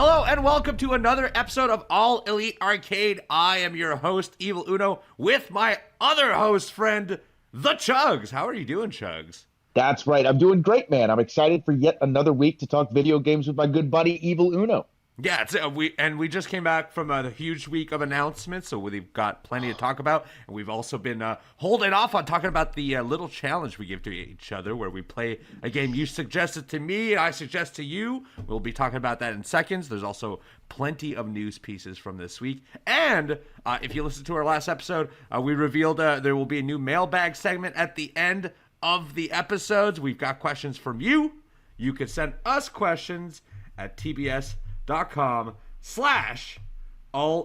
Hello and welcome to another episode of All Elite Arcade. I am your host, Evil Uno, with my other host friend, the Chugs. How are you doing, Chugs? That's right. I'm doing great, man. I'm excited for yet another week to talk video games with my good buddy, Evil Uno. Yeah, we just came back from a huge week of announcements, so we've got plenty to talk about. And we've also been holding off on talking about the little challenge we give to each other, where we play a game you suggested to me, I suggest to you. We'll be talking about that in seconds. There's also plenty of news pieces from this week. And if you listen to our last episode, we revealed there will be a new mailbag segment at the end of the episodes. We've got questions from you. You can send us questions at tbs.com/all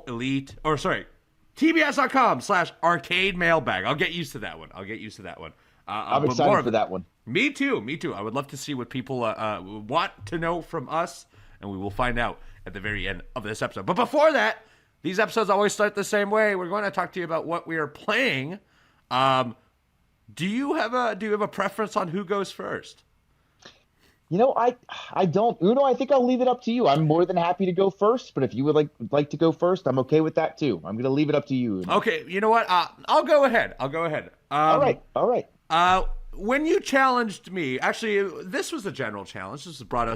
elite, or sorry, tbs.com/arcade mailbag. I'll get used to that one. I'm excited for that one. Me too. I would love to see what people want to know from us, and we will find out at the very end of this episode. But before that, these episodes always start the same way. We're going to talk to you about what we are playing. Do you have a preference on who goes first? You know, I don't. Uno, I think I'll leave it up to you. I'm more than happy to go first, but if you would like to go first, I'm okay with that too. I'm going to leave it up to you, Uno. Okay, you know what? I'll go ahead. All right. When you challenged me, actually, this was a general challenge. This was brought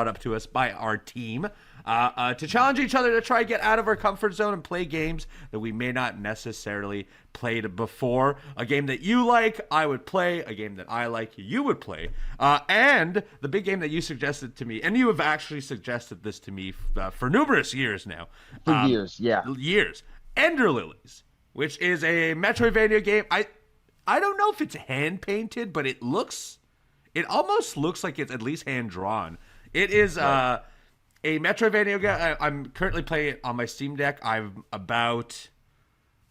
up to us by our team to challenge each other to try to get out of our comfort zone and play games that we may not necessarily played before. A game that you like, I would play. A game that I like, you would play. And the big game that you suggested to me, and you have actually suggested this to me for numerous years now. For years, yeah. Years. Ender Lillies, which is a Metroidvania game. I don't know if it's hand painted, but it almost looks like it's at least hand drawn. It is a Metroidvania game. I'm currently playing it on my Steam Deck. I'm about,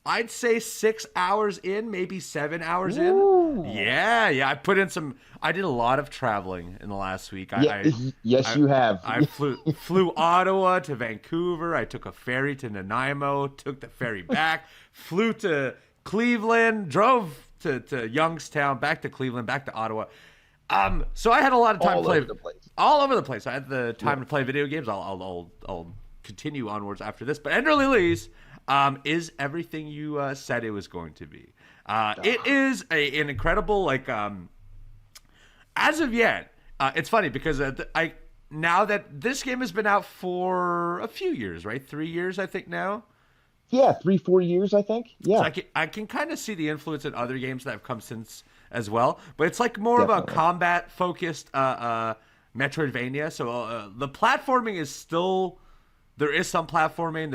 I'd say 6 hours in, maybe 7 hours in. Yeah. I did a lot of traveling in the last week. Yes, you have. I flew Ottawa to Vancouver. I took a ferry to Nanaimo, took the ferry back, flew to Cleveland, drove to Youngstown, back to Cleveland, back to Ottawa. So I had a lot of time to play. All over the place. I had the time to play video games. I'll continue onwards after this. But Ender Lillies is everything you said it was going to be. It is an incredible, as of yet, it's funny because now that this game has been out for a few years, right? 3 years, I think now. Yeah, 3-4 years, I think. Yeah. So I can kind of see the influence in other games that have come since as well. But it's like more of a combat-focused Metroidvania. So the platforming is still... There is some platforming.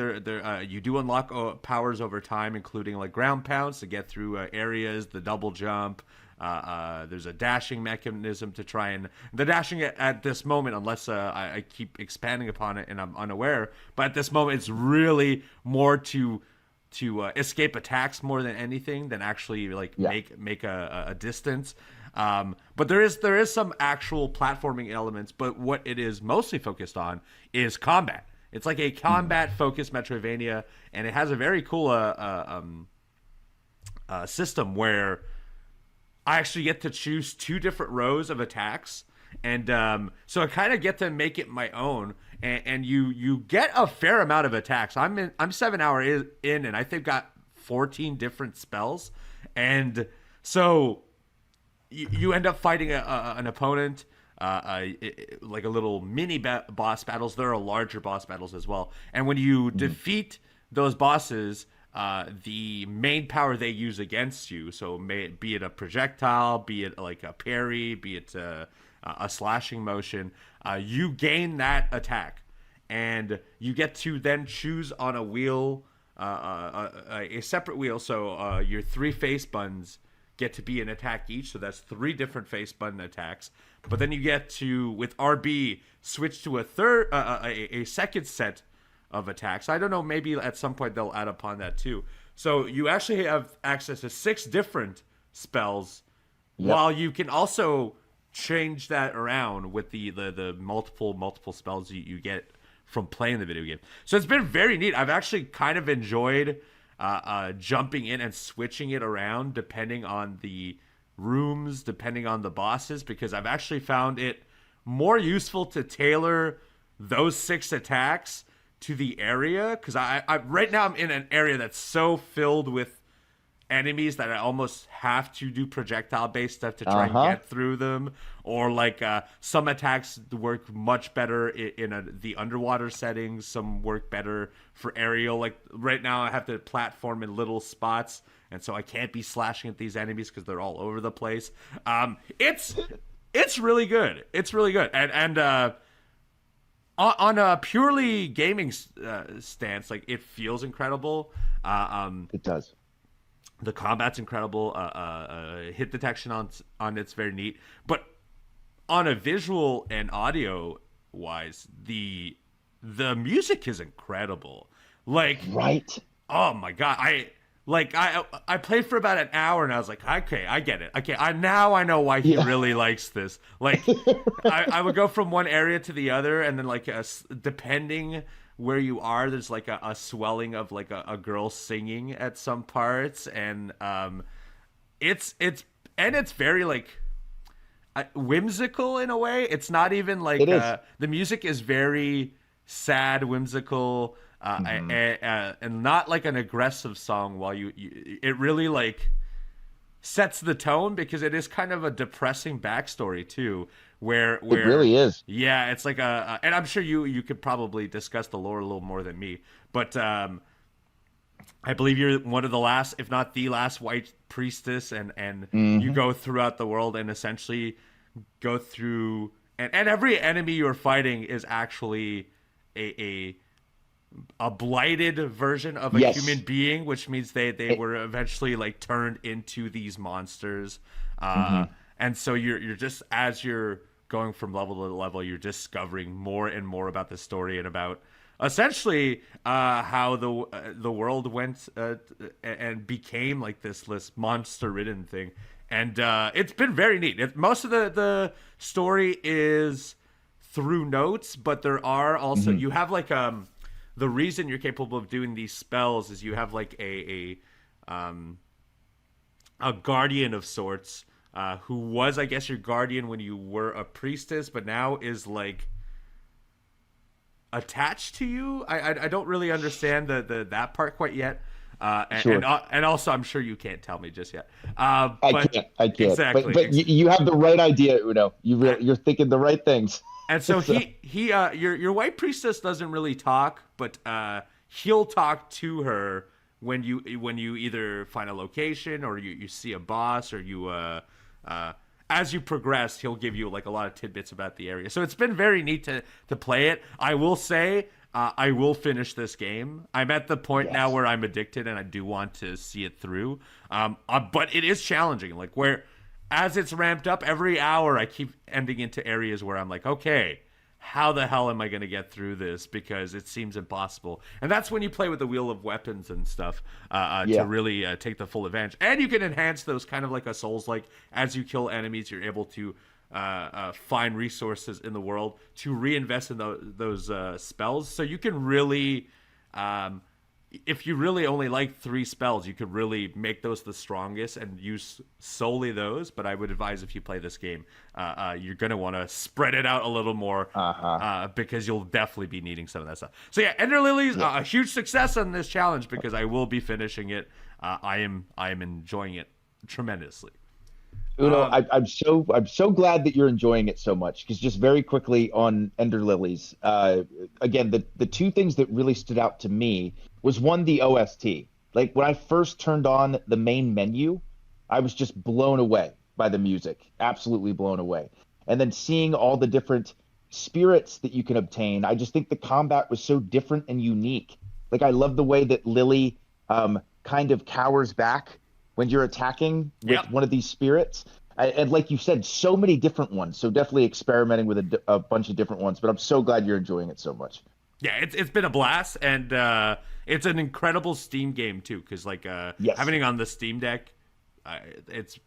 You do unlock powers over time, including like ground pounds to get through areas, the double jump. There's a dashing mechanism to try and... The dashing at this moment, unless I keep expanding upon it and I'm unaware, but at this moment it's really more to escape attacks more than anything than actually make a distance. But there is some actual platforming elements, but what it is mostly focused on is combat. It's like a combat-focused Metroidvania, and it has a very cool system where I actually get to choose 2 different rows of attacks, and so I kind of get to make it my own. And you get a fair amount of attacks. I'm 7 hours in, and I think got 14 different spells, and so you end up fighting an opponent. Like a little mini boss battles. There are larger boss battles as well. And when you defeat those bosses, the main power they use against you, so be it a projectile, be it like a parry, be it a slashing motion, you gain that attack. And you get to then choose on a wheel, a separate wheel. So your 3 face buttons get to be an attack each, so that's 3 different face button attacks. But then you get to, with RB, switch to a second set of attacks. I don't know, maybe at some point they'll add upon that too. So you actually have access to 6 different spells, while you can also change that around with the multiple spells you get from playing the video game. So it's been very neat. I've actually kind of enjoyed jumping in and switching it around depending on the rooms, depending on the bosses, because I've actually found it more useful to tailor those 6 attacks to the area, because I right now I'm in an area that's so filled with enemies that I almost have to do projectile based stuff to try and get through them, or like some attacks work much better in the underwater settings, some work better for aerial. Like right now I have to platform in little spots, and so I can't be slashing at these enemies because they're all over the place. It's really good. It's really good. And on a purely gaming stance, like it feels incredible. It does. The combat's incredible. Hit detection on it's very neat. But on a visual and audio wise, the music is incredible. Like, right? Oh my god! I played for about an hour and I was like, okay, I get it. Okay, I know why he really likes this. Like, I would go from one area to the other, and then like depending where you are, there's like a swelling of like a girl singing at some parts, and it's very like whimsical in a way. It's not even like the music is very sad, whimsical. And not like an aggressive song. While it really like sets the tone, because it is kind of a depressing backstory too, where it really is. Yeah, it's like and I'm sure you could probably discuss the lore a little more than me, but I believe you're one of the last, if not the last, white priestess, and you go throughout the world and essentially go through, and every enemy you're fighting is actually a blighted version of a human being, which means they were eventually like turned into these monsters. And so you're just, as you're going from level to level, you're discovering more and more about the story and about essentially how the world went and became like this monster ridden thing. And it's been very neat. Most of the story is through notes, but there are also you have like the reason you're capable of doing these spells is you have like a guardian of sorts, who was, I guess, your guardian when you were a priestess, but now is like attached to you. I don't really understand that part quite yet. And also, I'm sure you can't tell me just yet. I can't. Exactly. But you have the right idea, Uno. You're thinking the right things. And so your white priestess doesn't really talk, but he'll talk to her when you either find a location or you see a boss, or you as you progress, he'll give you like a lot of tidbits about the area. So it's been very neat to play it. I will say I will finish this game. I'm at the point now where I'm addicted and I do want to see it through. But it is challenging. Like where as it's ramped up, every hour I keep ending into areas where I'm like, okay, how the hell am I going to get through this? Because it seems impossible. And that's when you play with the wheel of weapons and stuff to really take the full advantage. And you can enhance those kind of like a Souls-like. As you kill enemies, you're able to find resources in the world to reinvest in those spells. So you can really... if you really only like 3 spells, you could really make those the strongest and use solely those. But I would advise, if you play this game, you're going to want to spread it out a little more because you'll definitely be needing some of that stuff. So yeah, Ender Lillies, a huge success on this challenge because I will be finishing it. I am enjoying it tremendously. Uno, I'm so glad that you're enjoying it so much, because just very quickly on Ender Lillies, again, the 2 things that really stood out to me was, one, the OST. Like when I first turned on the main menu, I was just blown away by the music, absolutely blown away. And then seeing all the different spirits that you can obtain, I just think the combat was so different and unique. Like I love the way that Lily kind of cowers back when you're attacking with one of these spirits. And like you said, so many different ones. So definitely experimenting with a bunch of different ones. But I'm so glad you're enjoying it so much. Yeah, it's been a blast, and it's an incredible Steam game too. Because like having it on the Steam Deck, it's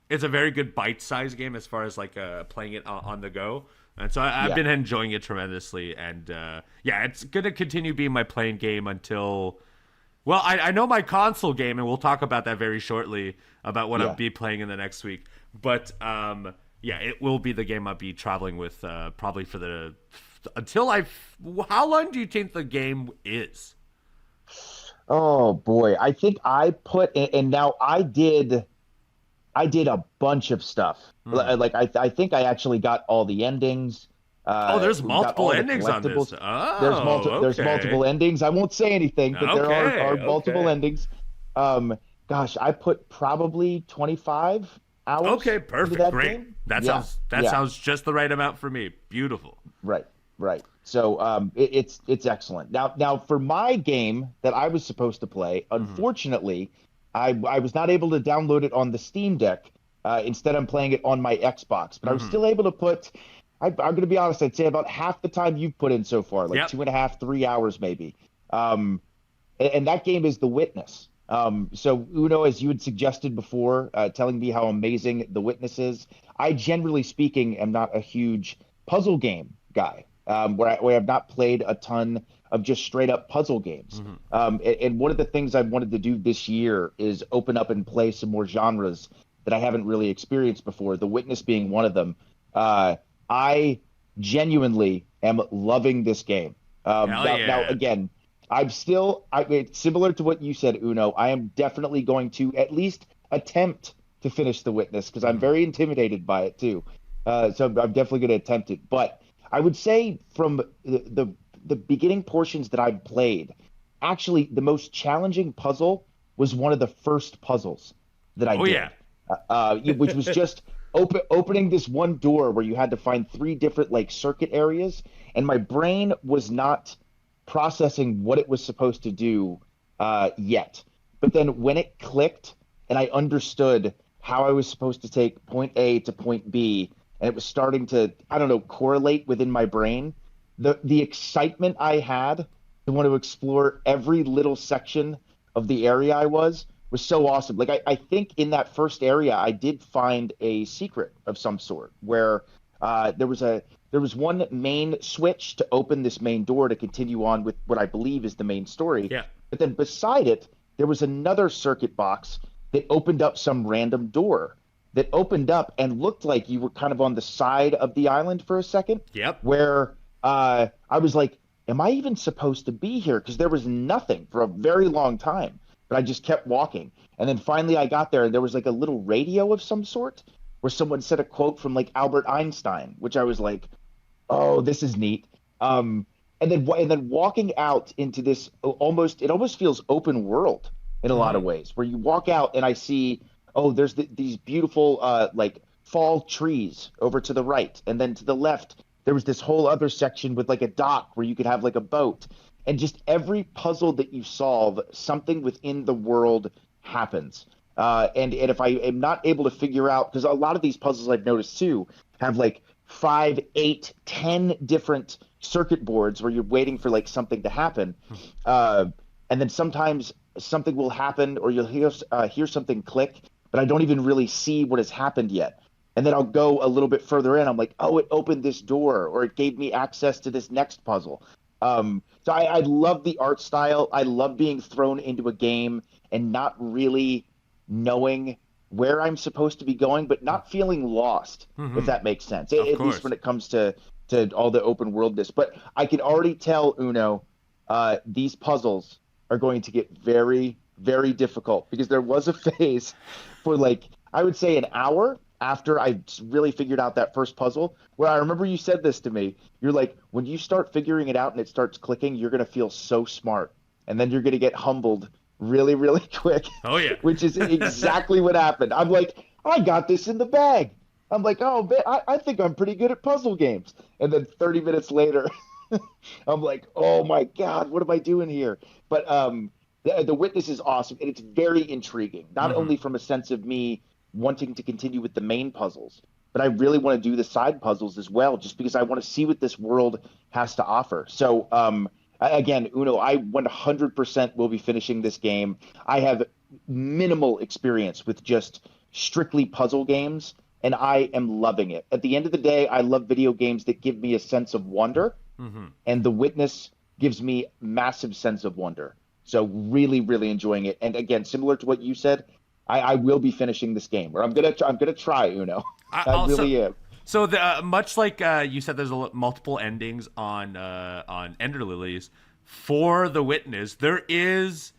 a very good bite-sized game as far as like playing it on the go. And so I've been enjoying it tremendously. And it's gonna continue being my playing game until. Well, I know my console game, and we'll talk about that very shortly, about what I'll be playing in the next week. But Yeah, it will be the game I'll be traveling with probably for the until I. How long do you think the game is? Oh boy, I think I put and now I did a bunch of stuff. Hmm. Like I think I actually got all the endings, Oh, there's got multiple all the endings on this. collectibles. Oh, There's multiple okay. endings. I won't say anything, but there Okay, are multiple okay. endings. Um, gosh, I put probably 25 Okay, hours into perfect. that Great. game. That Yeah, sounds that yeah, sounds just the right amount for me. Beautiful. right, right. So it's excellent. Now for my game that I was supposed to play, Hmm. unfortunately, I was not able to download it on the Steam Deck. Instead, I'm playing it on my Xbox, but I was Hmm. still able to put. I'm going to be honest. I'd say about half the time you've put in so far, like Yep. 2.5, 3 hours maybe. Um, and that game is The Witness. So Uno, as you had suggested before, telling me how amazing The Witness is, I generally speaking am not a huge puzzle game guy. Where I've not played a ton of just straight up puzzle games. Hmm. And one of the things I've wanted to do this year is open up and play some more genres that I haven't really experienced before. The Witness being one of them. I genuinely am loving this game. Hell Now yeah. again, similar to what you said, Uno. I am definitely going to at least attempt to finish The Witness because I'm Hmm. very intimidated by it too. So I'm definitely going to attempt it. But I would say from the beginning portions that I've played, actually the most challenging puzzle was one of the first puzzles that I Oh yeah. did, which was just opening this one door where you had to find three different like circuit areas, and my brain was not processing what it was supposed to do yet. But then when it clicked and I understood how I was supposed to take point A to point B, and it was starting to, I don't know, correlate within my brain, the excitement I had to want to explore every little section of the area I was so awesome. Like I think in that first area I did find a secret of some sort where there was one main switch to open this main door to continue on with what I believe is the main story. Yeah. But then beside it, there was another circuit box that opened up some random door that opened up and looked like you were kind of on the side of the island for a second, Yep. where I was like, am I even supposed to be here? Because there was nothing for a very long time, but I just kept walking. And then finally I got there and there was like a little radio of some sort where someone said a quote from like Albert Einstein, which I was like, oh, this is neat. And then walking out into this almost it almost feels open world in a lot of Hmm. ways, where you walk out and I see, oh, there's these beautiful like fall trees over to the right, and then to the left there was this whole other section with like a dock where you could have like a boat, and just every puzzle that you solve, something within the world happens. And if I am not able to figure out, because a lot of these puzzles I've noticed too have like five, eight, 10 different circuit boards where you're waiting for like something to happen. Uh, and then sometimes something will happen or you'll hear something click, but I don't even really see what has happened yet. And then I'll go a little bit further in. I'm like, oh, it opened this door or it gave me access to this next puzzle. So I love the art style. I love being thrown into a game and not really knowing where I'm supposed to be going, but not feeling lost, if Hmm. that makes sense. Of At least when course. it comes to all the open worldness. But I can already tell Uno, these puzzles are going to get very, very difficult because there was a phase for like I would say an hour after I really figured out that first puzzle where I remember you said this to me. You're like, when you start figuring it out and it starts clicking, you're gonna feel so smart, and then you're gonna get humbled really, really quick, Oh yeah. which is exactly what happened. I'm like, I got this in the bag. I'm like, oh man, I think I'm pretty good at puzzle games. And then 30 minutes later, I'm like, oh my God, what am I doing here? But the Witness is awesome, and it's very intriguing. Not Hmm. only from a sense of me wanting to continue with the main puzzles, but I really want to do the side puzzles as well, just because I want to see what this world has to offer. So again, Uno, I 100% will be finishing this game. I have minimal experience with just strictly puzzle games, and I am loving it. At the end of the day, I love video games that give me a sense of wonder, Hmm. and The Witness gives me massive sense of wonder. So really, really enjoying it. And again, similar to what you said, I will be finishing this game, or I'm gonna try Uno. I I also really am. so the much like you said, there's multiple endings on Ender Lilies. For the Witness, there is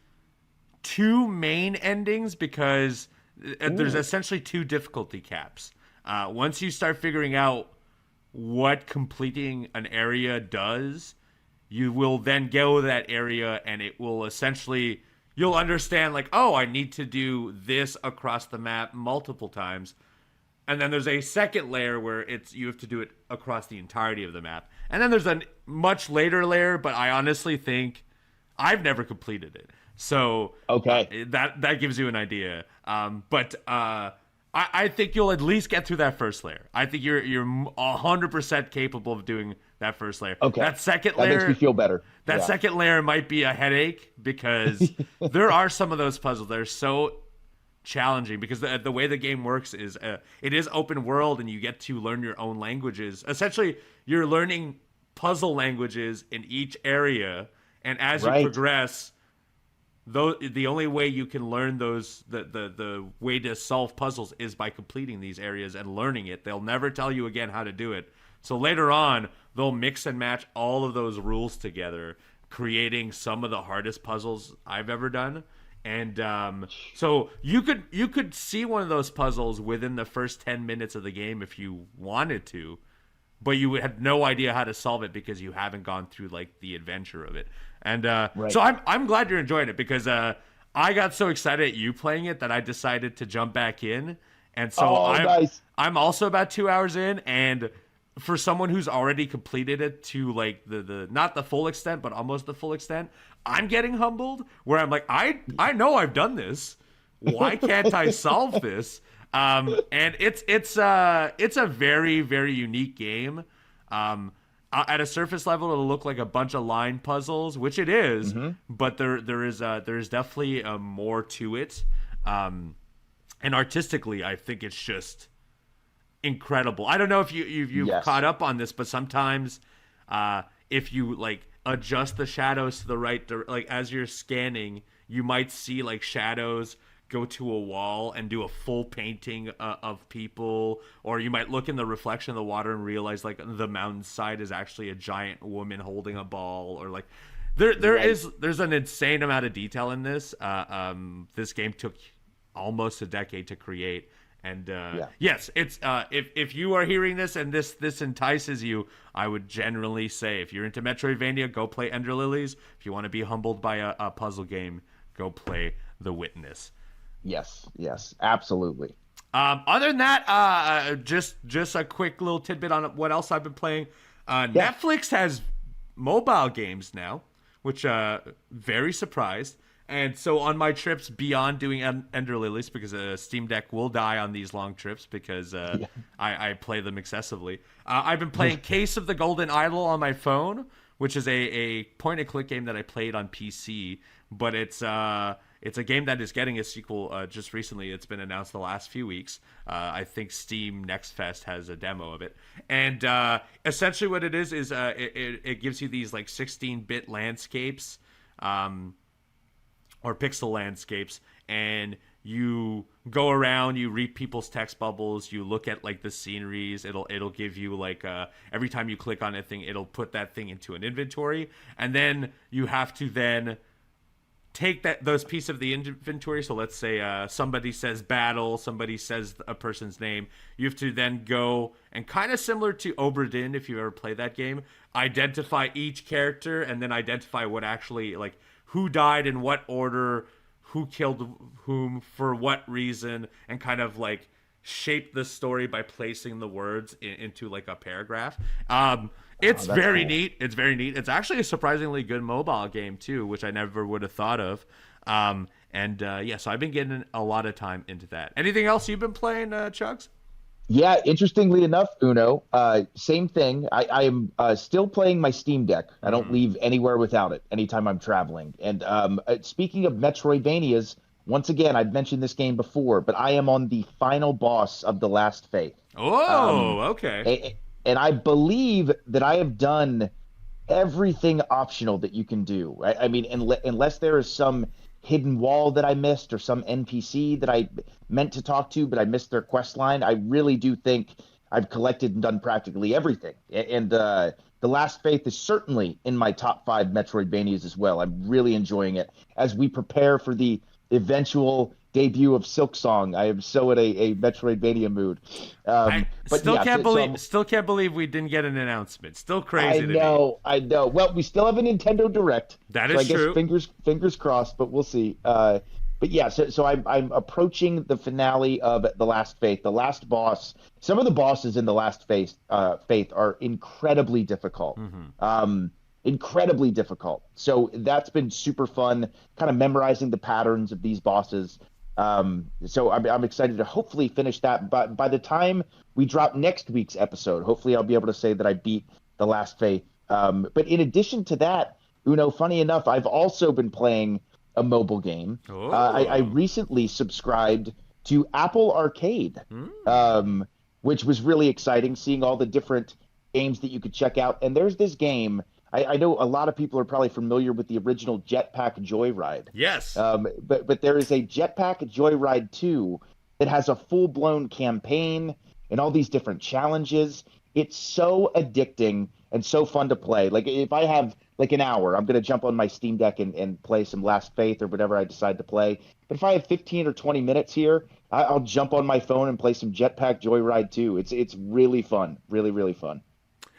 two main endings because there's Ooh, essentially two difficulty caps. Once you start figuring out what completing an area does, you will then go to that area and it will essentially, you'll understand like, oh, I need to do this across the map multiple times. And then there's a second layer where it's you have to do it across the entirety of the map. And then there's a much later layer, but I honestly think I've never completed it. So okay. that gives you an idea. I think you'll at least get through that first layer. I think you're 100% capable of doing that first layer. Okay. That second That layer makes me feel better. that Yeah. second layer might be a headache because there are some of those puzzles that are so challenging because the way the game works is it is open world and you get to learn your own languages. Essentially, you're learning puzzle languages in each area, and as you Right. progress, though the only way you can learn the way to solve puzzles is by completing these areas and learning it. They'll never tell you again how to do it. So later on, they'll mix and match all of those rules together, creating some of the hardest puzzles I've ever done. And so you could see one of those puzzles within the first 10 minutes of the game if you wanted to, but you had no idea how to solve it because you haven't gone through like the adventure of it. And Right. so I'm glad you're enjoying it because I got so excited at you playing it that I decided to jump back in. And so Oh, nice. I'm also about 2 hours in, and for someone who's already completed it to like the not the full extent but almost the full extent, I'm getting humbled where I'm like, I know I've done this. Why can't I solve this? And it's a very very unique game. At a surface level, it'll look like a bunch of line puzzles, which it is, but there is definitely more to it. And artistically, I think it's just incredible. I don't know if you've Yes. caught up on this, but sometimes if you like adjust the shadows to the right, like as you're scanning, you might see like shadows go to a wall and do a full painting of people, or you might look in the reflection of the water and realize like the mountainside is actually a giant woman holding a ball, or like Right. there's an insane amount of detail in this. This game took almost a decade to create. And Yeah. yes, it's if you are hearing this and this entices you, I would generally say if you're into Metroidvania, go play Ender Lilies. If you want to be humbled by a puzzle game, go play The Witness. Yes. Yes. Absolutely. Other than that, just a quick little tidbit on what else I've been playing. Yeah. Netflix has mobile games now, which very surprised. And so on my trips beyond doing Ender Lilies, because Steam Deck will die on these long trips because Yeah. I play them excessively. I've been playing Case of the Golden Idol on my phone, which is a point-and-click game that I played on PC, but it's a game that is getting a sequel just recently. It's been announced the last few weeks. I think Steam Next Fest has a demo of it. And essentially what it is it gives you these like 16-bit landscapes, or pixel landscapes, and you go around, you read people's text bubbles, you look at like the sceneries. It'll give you like every time you click on a thing, it'll put that thing into an inventory, and then you have to then take those pieces of the inventory. So let's say somebody says battle, somebody says a person's name. You have to then go and, kind of similar to Obra Dinn, if you ever played that game, identify each character and then identify what actually like who died in what order, who killed whom for what reason, and kind of like shape the story by placing the words into like a paragraph. It's That's very cool. neat. It's very neat. It's actually a surprisingly good mobile game too, which I never would have thought of. Yeah, so I've been getting a lot of time into that. Anything else you've been playing, Chugs? Yeah, interestingly enough, Uno, same thing. I am still playing my Steam Deck. I don't Mm. leave anywhere without it anytime I'm traveling. And speaking of Metroidvanias, once again, I've mentioned this game before, but I am on the final boss of The Last Faith. Oh, Um, okay. and I believe that I have done everything optional that you can do. I mean, unless there is some hidden wall that I missed or some NPC that I meant to talk to, but I missed their quest line. I really do think I've collected and done practically everything. And The Last Faith is certainly in my top 5 Metroidvanias as well. I'm really enjoying it as we prepare for the eventual debut of Silk Song. I am so in a Metroidvania mood. I But still yeah, still can't believe we didn't get an announcement. Still crazy to me. I know. Well, we still have a Nintendo Direct. That so is I guess true. Fingers crossed, but we'll see. But yeah, so I'm approaching the finale of The Last Faith. The last boss. Some of the bosses in The Last Faith are incredibly difficult. Incredibly difficult. So that's been super fun, kind of memorizing the patterns of these bosses. So I'm excited to hopefully finish that. But by the time we drop next week's episode, hopefully I'll be able to say that I beat The Last Faith. But in addition to that, funny enough, I've also been playing a mobile game. Oh. I recently subscribed to Apple Arcade, which was really exciting, seeing all the different games that you could check out. And there's this game. I know a lot of people are probably familiar with the original Jetpack Joyride. Yes. But there is a Jetpack Joyride 2 that has a full-blown campaign and all these different challenges. It's so addicting and so fun to play. Like if I have like an hour, I'm going to jump on my Steam Deck and play some Last Faith or whatever I decide to play. But if I have 15 or 20 minutes here, I'll jump on my phone and play some Jetpack Joyride 2. It's really fun. Really, really fun.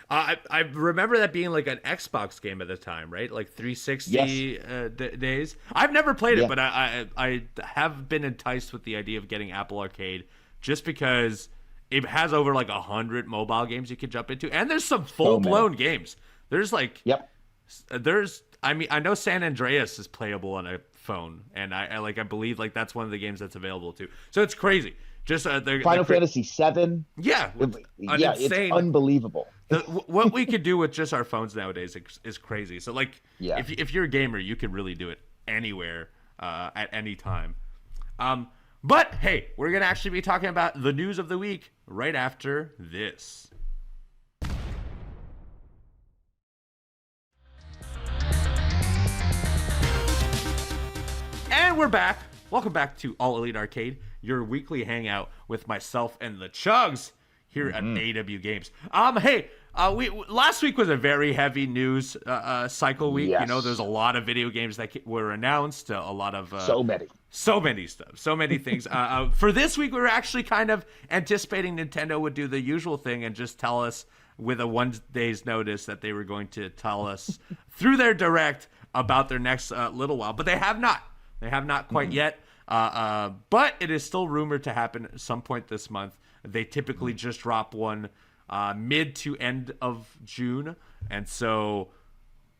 I remember that being like an Xbox game at the time, right? Like 360 Yes. days. I've never played it, Yeah. but I have been enticed with the idea of getting Apple Arcade just because it has over like 100 mobile games you can jump into, and there's some full-blown games. There's like, Yep. I know San Andreas is playable on a phone, and I believe like that's one of the games that's available too. So it's crazy. Just Final Fantasy VII. Yeah, It's unbelievable. What we could do with just our phones nowadays is crazy. So like, Yeah. if you're a gamer, you can really do it anywhere, at any time. But hey, we're gonna actually be talking about the news of the week right after this. And we're back. Welcome back to All Elite Arcade, your weekly hangout with myself and the Chugs here at AW Games. Hey, we last week was a very heavy news cycle week. Yes. You know, there's a lot of video games that were announced, a lot of So many stuff, so many things. For this week, we were actually kind of anticipating Nintendo would do the usual thing and just tell us with a 1 day's notice that they were going to tell us through their direct about their next little while, but they have not. They have not quite yet, but it is still rumored to happen at some point this month. They typically just drop one mid to end of June, and so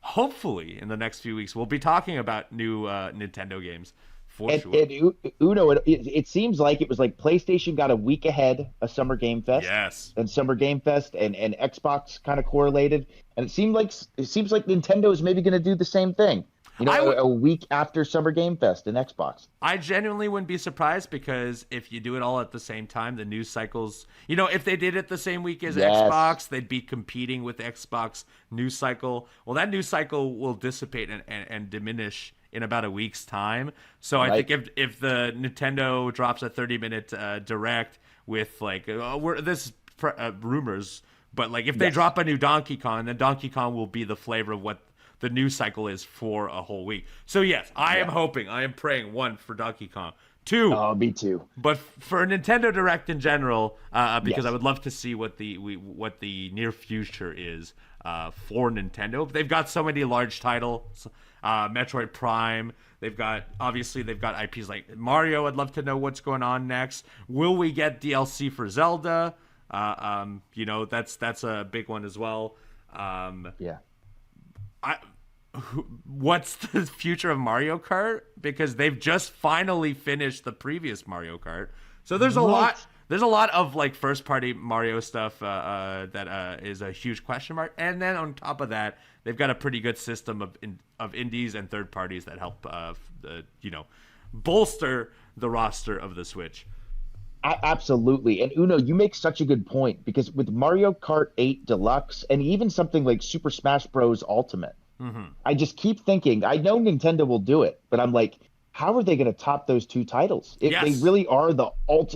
hopefully in the next few weeks we'll be talking about new Nintendo games for sure. And Uno, it seems like it was like PlayStation got a week ahead of Summer Game Fest. Yes. And Summer Game Fest and Xbox kind of correlated, and it seems like Nintendo is maybe going to do the same thing. A week after Summer Game Fest and Xbox. I genuinely wouldn't be surprised because if you do it all at the same time, the news cycles, if they did it the same week as Xbox, they'd be competing with the Xbox news cycle. Well, that news cycle will dissipate and diminish in about a week's time. So I think if the Nintendo drops a 30-minute direct with like, rumors, but like if they drop a new Donkey Kong, then Donkey Kong will be the flavor of what the news cycle is for a whole week. So yes, I am hoping, I am praying, 1, for Donkey Kong, 2. Oh, me too. But for a Nintendo Direct in general, because I would love to see what the near future is for Nintendo. They've got so many large titles, Metroid Prime. They've got IPs like Mario. I'd love to know what's going on next. Will we get DLC for Zelda? That's a big one as well. What's the future of Mario Kart? Because they've just finally finished the previous Mario Kart. So there's a lot of like first party Mario stuff that is a huge question mark. And then on top of that, they've got a pretty good system of indies and third parties that help bolster the roster of the Switch. Absolutely. And Uno, you make such a good point, because with Mario Kart 8 Deluxe and even something like Super Smash Bros. Ultimate, I just keep thinking, I know Nintendo will do it, but I'm like, how are they going to top those two titles? They Yes. really are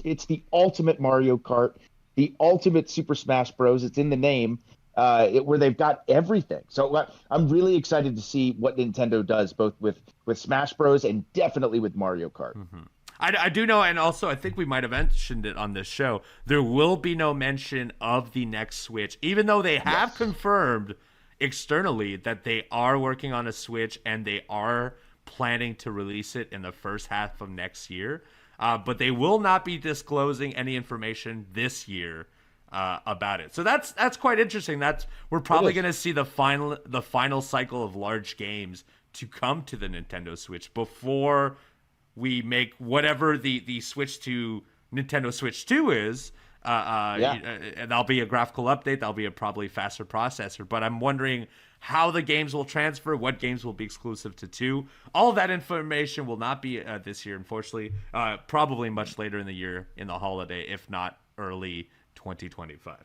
it's the ultimate Mario Kart, the ultimate Super Smash Bros. It's in the name, where they've got everything. So I'm really excited to see what Nintendo does, both with Smash Bros. And definitely with Mario Kart. Mm-hmm. I do know, and also I think we might have mentioned it on this show. There will be no mention of the next Switch, even though they have confirmed externally that they are working on a Switch and they are planning to release it in the first half of next year. But they will not be disclosing any information this year about it. So that's quite interesting. We're probably going to see the final cycle of large games to come to the Nintendo Switch before we make whatever the switch to Nintendo Switch 2 is. That'll be a graphical update. That'll be a probably faster processor. But I'm wondering how the games will transfer, what games will be exclusive to 2. All of that information will not be this year, unfortunately. Probably much later in the year, in the holiday, if not early 2025.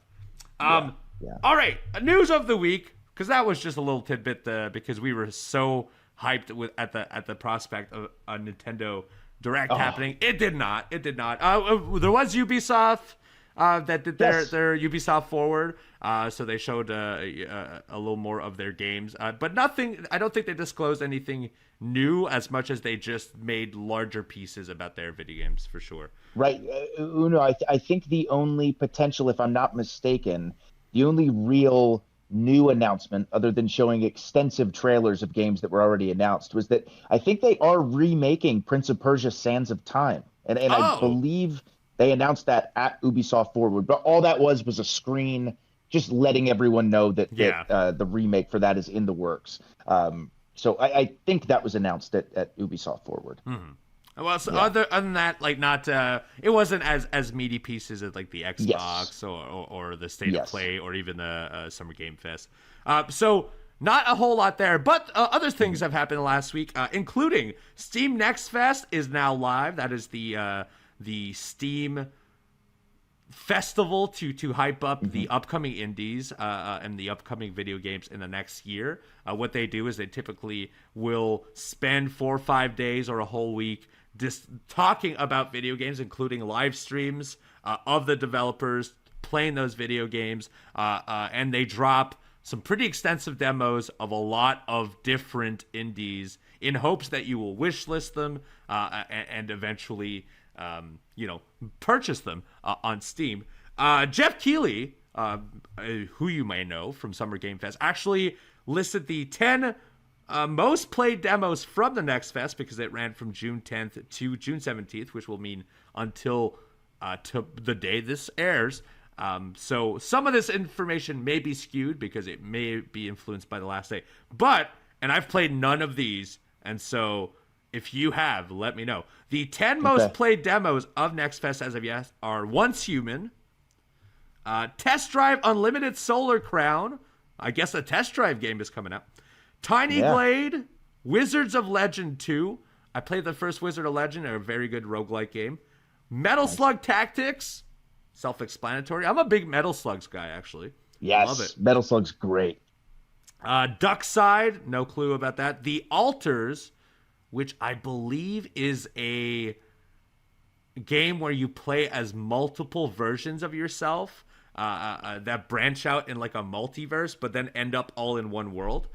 All right, news of the week, because that was just a little tidbit because we were so hyped at the prospect of a Nintendo Direct happening. It did not. There was Ubisoft that did their Ubisoft Forward, so they showed a little more of their games, but nothing. I don't think they disclosed anything new as much as they just made larger pieces about their video games for sure. Right, Uno. I think the only potential, if I'm not mistaken, the only real new announcement, other than showing extensive trailers of games that were already announced, was that I think they are remaking Prince of Persia: Sands of Time, and I believe they announced that at Ubisoft Forward. But all that was a screen just letting everyone know that the remake for that is in the works. So I think that was announced at Ubisoft Forward. Mm-hmm. Well, so other than that, like not it wasn't as meaty pieces as like the Xbox or the State of Play or even the Summer Game Fest. So not a whole lot there, but other things have happened last week, including Steam Next Fest is now live. That is the Steam festival to hype up the upcoming indies and the upcoming video games in the next year. What they do is they typically will spend 4 or 5 days or a whole week just talking about video games, including live streams of the developers playing those video games, and they drop some pretty extensive demos of a lot of different indies in hopes that you will wishlist them and eventually purchase them on Steam. Jeff Keighley, who you may know from Summer Game Fest, actually listed the 10 most played demos from the Next Fest, because it ran from June 10th to June 17th, which will mean until to the day this airs. So some of this information may be skewed because it may be influenced by the last day. And I've played none of these, and so if you have, let me know. The 10 most played demos of Next Fest as of yet are Once Human, Test Drive Unlimited Solar Crown. I guess a test drive game is coming out. Tiny Blade, Wizards of Legend 2. I played the first Wizard of Legend, a very good roguelike game. Metal Slug Tactics, self-explanatory. I'm a big Metal Slugs guy, actually. Yes, love it. Metal Slug's great. Duckside, no clue about that. The Altars, which I believe is a game where you play as multiple versions of yourself that branch out in like a multiverse, but then end up all in one world.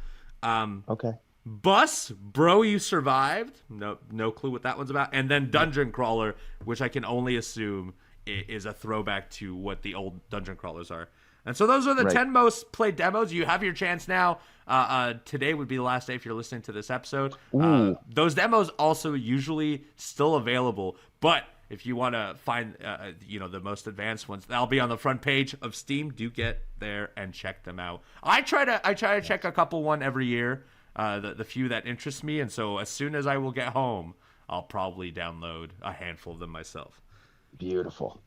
Bus, Bro, You Survived. No clue what that one's about. And then Dungeon Crawler, which I can only assume is a throwback to what the old dungeon crawlers are. And so those are the 10 most played demos. You have your chance now. Today would be the last day if you're listening to this episode. Those demos also usually still available, but if you want to find the most advanced ones, that'll be on the front page of Steam. Do get there and check them out. I try to check a couple one every year, the few that interest me, and so as soon as I will get home, I'll probably download a handful of them myself. Beautiful.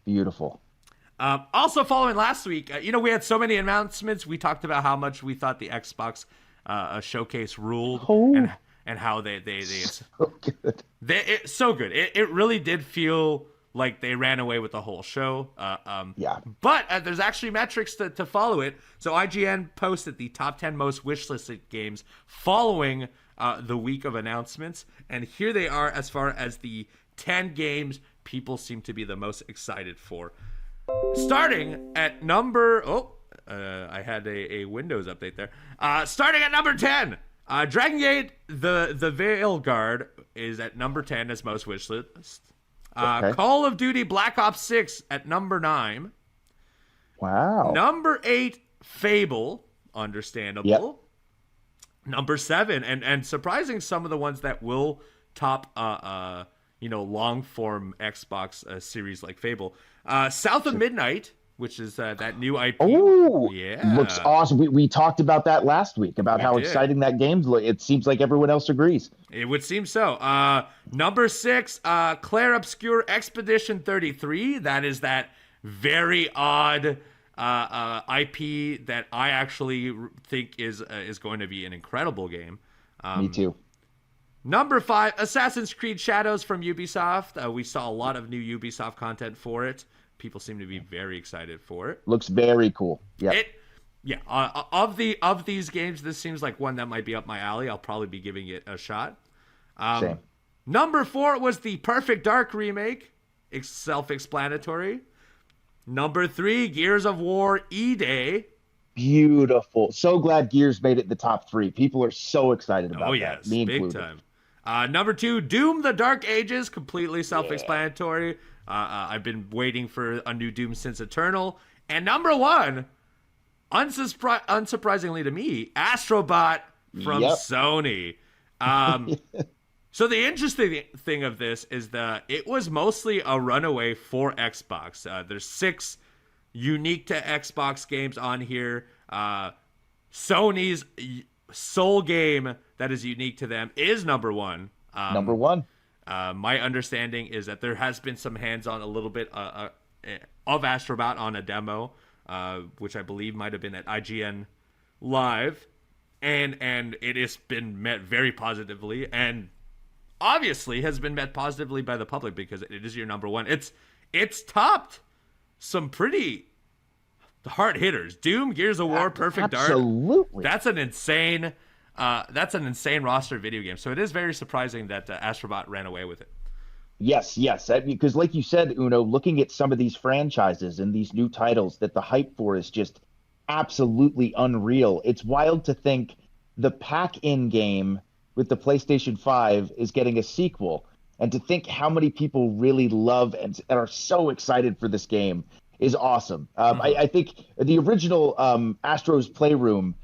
Also, following last week, we had so many announcements. We talked about how much we thought the Xbox showcase ruled, and how they so good. So good. It really did feel like they ran away with the whole show. But there's actually metrics to follow it. So IGN posted the top 10 most wishlisted games following the week of announcements. And here they are as far as the 10 games people seem to be the most excited for. Starting at number... I had a Windows update there. Starting at number 10, Dragon Gate, the Veil Guard is at number 10 as most wish list. Call of Duty Black Ops 6 at number 9. Wow. Number 8, Fable, understandable. Yep. Number 7, and surprising, some of the ones that will top long form Xbox series like Fable. South of Midnight, which is that new IP. Oh, yeah, looks awesome. We talked about that last week about how exciting that game's look. It seems like everyone else agrees. It would seem so. Number 6, Claire Obscure Expedition 33. That is that very odd IP that I actually think is going to be an incredible game. Me too. Number 5, Assassin's Creed Shadows from Ubisoft. We saw a lot of new Ubisoft content for it. People seem to be very excited for it. Looks very cool. Yeah. Of these games, this seems like one that might be up my alley. I'll probably be giving it a shot. Same. Number 4 was the Perfect Dark remake. It's self-explanatory. Number 3, Gears of War E-Day. Beautiful. So glad Gears made it the top 3. People are so excited about that. Yes, Me big included. time. Number 2, Doom: The Dark Ages. Completely self-explanatory. I've been waiting for a new Doom since Eternal. And number 1, unsurprisingly to me, Astrobot from Sony. So the interesting thing of this is that it was mostly a runaway for Xbox. There's 6 unique to Xbox games on here. Sony's sole game that is unique to them is number 1. Number 1. My understanding is that there has been some hands-on a little bit of Astrobot on a demo, which I believe might have been at IGN Live, and it has been met very positively, and obviously has been met positively by the public because it is your number 1. It's topped some pretty hard hitters. Doom, Gears of War, Perfect Dark. Absolutely. That's an insane roster of video game. So it is very surprising that Astrobot ran away with it. Yes. Because like you said, Uno, looking at some of these franchises and these new titles that the hype for is just absolutely unreal. It's wild to think the pack-in game with the PlayStation 5 is getting a sequel. And to think how many people really love and are so excited for this game is awesome. I think the original Astro's Playroom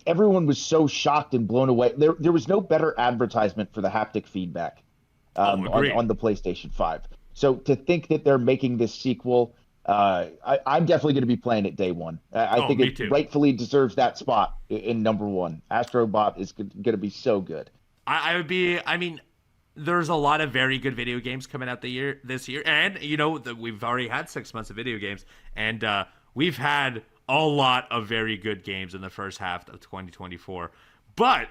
everyone was so shocked and blown away. There was no better advertisement for the haptic feedback on the PlayStation 5. So to think that they're making this sequel, I'm definitely going to be playing it day one. I think it rightfully deserves that spot in number 1. Astrobot is going to be so good. There's a lot of very good video games coming out this year, and we've already had 6 months of video games, and we've had a lot of very good games in the first half of 2024. But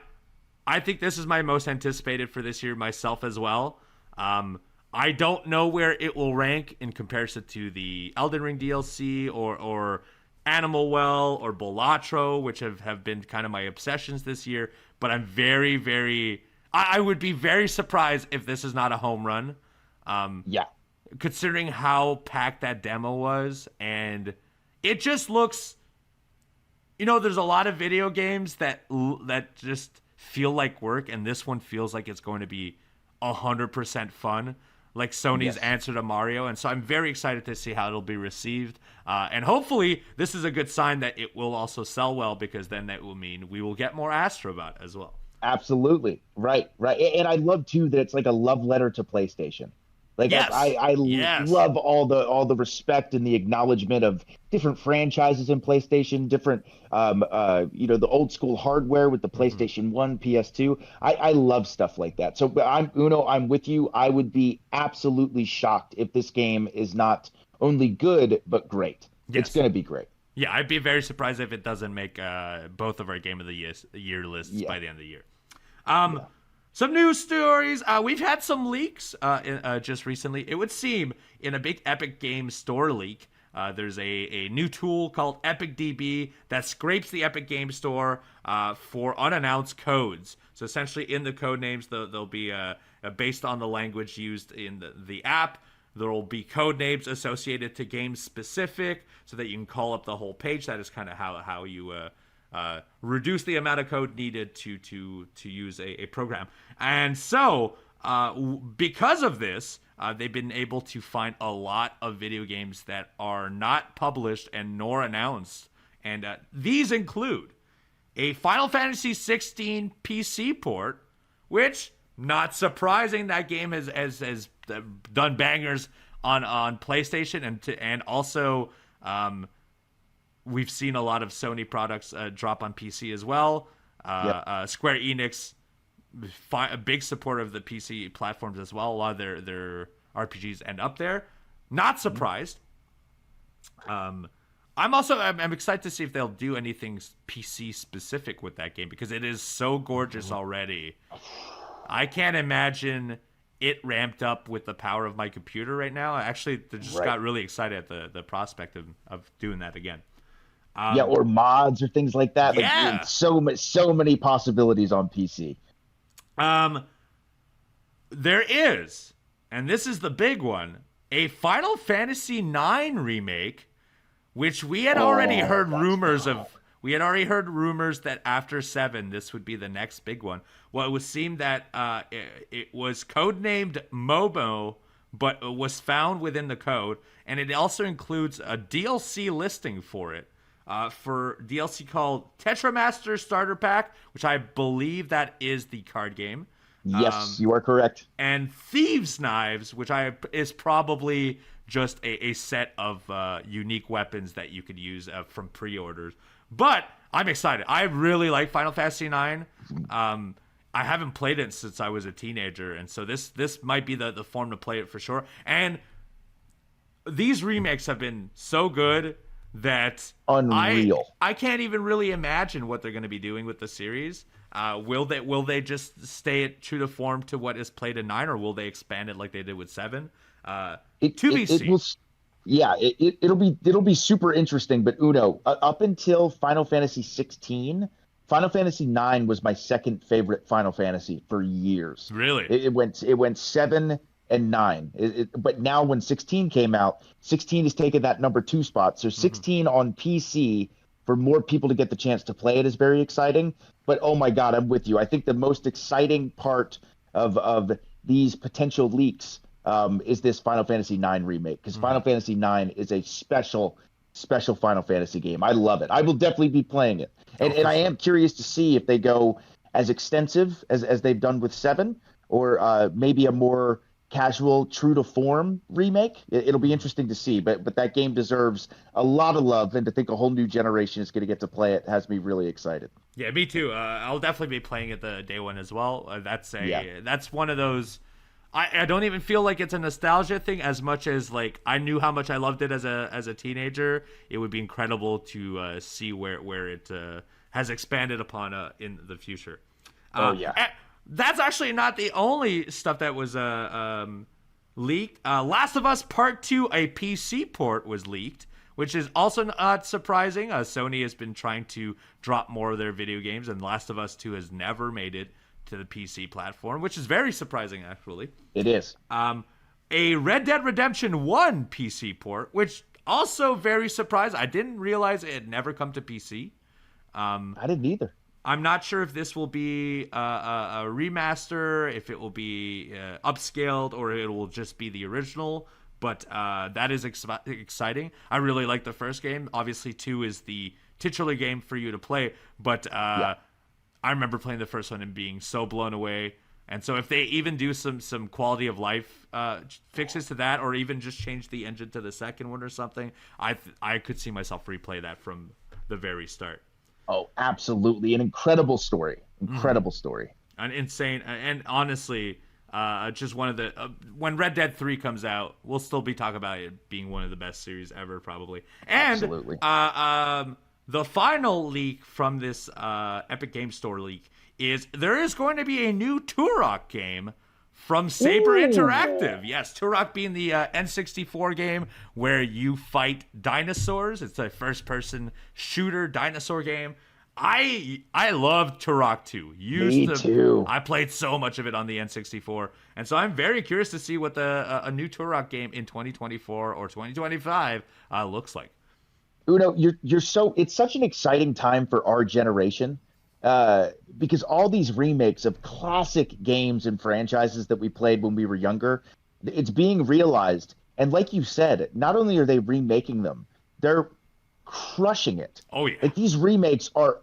I think this is my most anticipated for this year myself as well. I don't know where it will rank in comparison to the Elden Ring DLC or Animal Well or Balatro, which have been kind of my obsessions this year. But I'm very, very... I would be very surprised if this is not a home run. Considering how packed that demo was. And it just looks... there's a lot of video games that just feel like work. And this one feels like it's going to be 100% fun. Like Sony's answer to Mario. And so I'm very excited to see how it'll be received. And hopefully this is a good sign that it will also sell well, because then that will mean we will get more Astrobot as well. Absolutely. Right. And I love too that it's like a love letter to PlayStation. Like I love all the respect and the acknowledgement of different franchises in PlayStation, different the old school hardware with the PlayStation 1, PS2. I love stuff like that. So I'm with you. I would be absolutely shocked if this game is not only good but great. Yes. It's going to be great. Yeah, I'd be very surprised if it doesn't make both of our Game of the Year lists by the end of the year. Some news stories. We've had some leaks just recently. It would seem in a big Epic Games Store leak There's a new tool called EpicDB that scrapes the Epic Game Store for unannounced codes. So essentially, in the code names, they'll be based on the language used in the app. There will be code names associated to games specific, so that you can call up the whole page. That is kind of how you reduce the amount of code needed to use a program. And so, because of this, they've been able to find a lot of video games that are not published and nor announced. And these include a Final Fantasy 16 PC port, which, not surprising, that game has done bangers on PlayStation, and also we've seen a lot of Sony products drop on PC as well. Square Enix, a big supporter of the PC platforms as well. A lot of their RPGs end up there. Not surprised. I'm excited to see if they'll do anything PC specific with that game, because it is so gorgeous already. I can't imagine it ramped up with the power of my computer right now. I actually just got really excited at the prospect of doing that again. Or mods or things like that. Yeah. Like, so many possibilities on PC. There is, and this is the big one, a Final Fantasy IX remake, which we had already heard rumors of. We had already heard rumors that after 7, this would be the next big one. Well, it would seem that it was codenamed Momo, but it was found within the code, and it also includes a DLC listing for it, for DLC called Tetramaster Starter Pack, which I believe that is the card game. Yes, you are correct. And Thieves' Knives, which is probably just a set of unique weapons that you could use from pre-orders. But I'm excited. I really like Final Fantasy IX. I haven't played it since I was a teenager, and so this might be the form to play it for sure. And these remakes have been so good that unreal. I can't even really imagine what they're going to be doing with the series. Will they just stay true to form to what is played in 9, or will they expand it like they did with 7? To be seen. It'll be super interesting. But Uno, up until Final Fantasy 16, Final Fantasy 9 was my second favorite Final Fantasy for years. Really? It went 7 and 9. But now when 16 came out, 16 has taken that number 2 spot. So 16 on PC, for more people to get the chance to play it, is very exciting. But oh my God, I'm with you. I think the most exciting part of these potential leaks is this Final Fantasy IX remake, because Final Fantasy IX is a special Final Fantasy game. I love it. I will definitely be playing it. And I am curious to see if they go as extensive as they've done with 7, or maybe a more casual, true to form remake. It'll be interesting to see, but that game deserves a lot of love, and to think a whole new generation is going to get to play it has me really excited. Yeah, me too. I'll definitely be playing it the day one as well. That's one of those. I don't even feel like it's a nostalgia thing as much as, like, I knew how much I loved it as a teenager. It would be incredible to see where it has expanded upon in the future. That's actually not the only stuff that was leaked. Last of Us Part 2, a PC port, was leaked, which is also not surprising. Sony has been trying to drop more of their video games, and Last of Us 2 has never made it to the PC platform, which is very surprising, actually. It is. A Red Dead Redemption 1 PC port, which also very surprised. I didn't realize it had never come to PC. I didn't either. I'm not sure if this will be a remaster, if it will be upscaled, or it will just be the original. But that is exciting. I really like the first game. Obviously, 2 is the titular game for you to play. But I remember playing the first one and being so blown away. And so if they even do some quality of life fixes to that, or even just change the engine to the second one or something, I could see myself replay that from the very start. Oh, absolutely. An incredible story. Incredible story. An insane. And honestly, just one of the... when Red Dead 3 comes out, we'll still be talking about it being one of the best series ever, probably. And absolutely. The final leak from this Epic Game Store leak is there is going to be a new Turok game from Saber Ooh. Interactive. Yes, Turok being the N64 game where you fight dinosaurs. It's a first-person shooter dinosaur game. I loved Turok 2. Me too. I played so much of it on the N64, and so I'm very curious to see what a new Turok game in 2024 or 2025 looks like. Uno, you're so it's such an exciting time for our generation, because all these remakes of classic games and franchises that we played when we were younger, it's being realized. And like you said, not only are they remaking them, they're crushing it. Oh yeah. Like these remakes are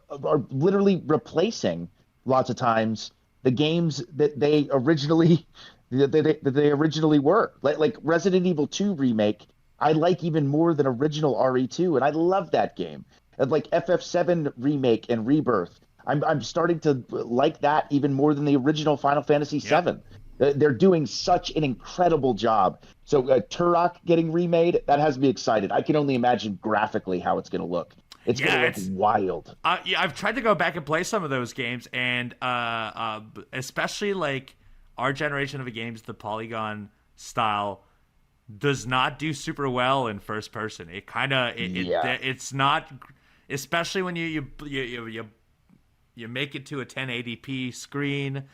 literally replacing lots of times the games that they originally that they originally were. Like Resident Evil 2 remake, I like even more than original RE2, and I love that game. And like FF7 remake and Rebirth, I'm starting to like that even more than the original Final Fantasy 7. They're doing such an incredible job. So Turok getting remade, that has me excited. I can only imagine graphically how it's going to look. It's going to look wild. Yeah, I've tried to go back and play some of those games, and especially like our generation of games, the polygon style does not do super well in first person. It kind of it's not, especially when you make it to a 1080p screen.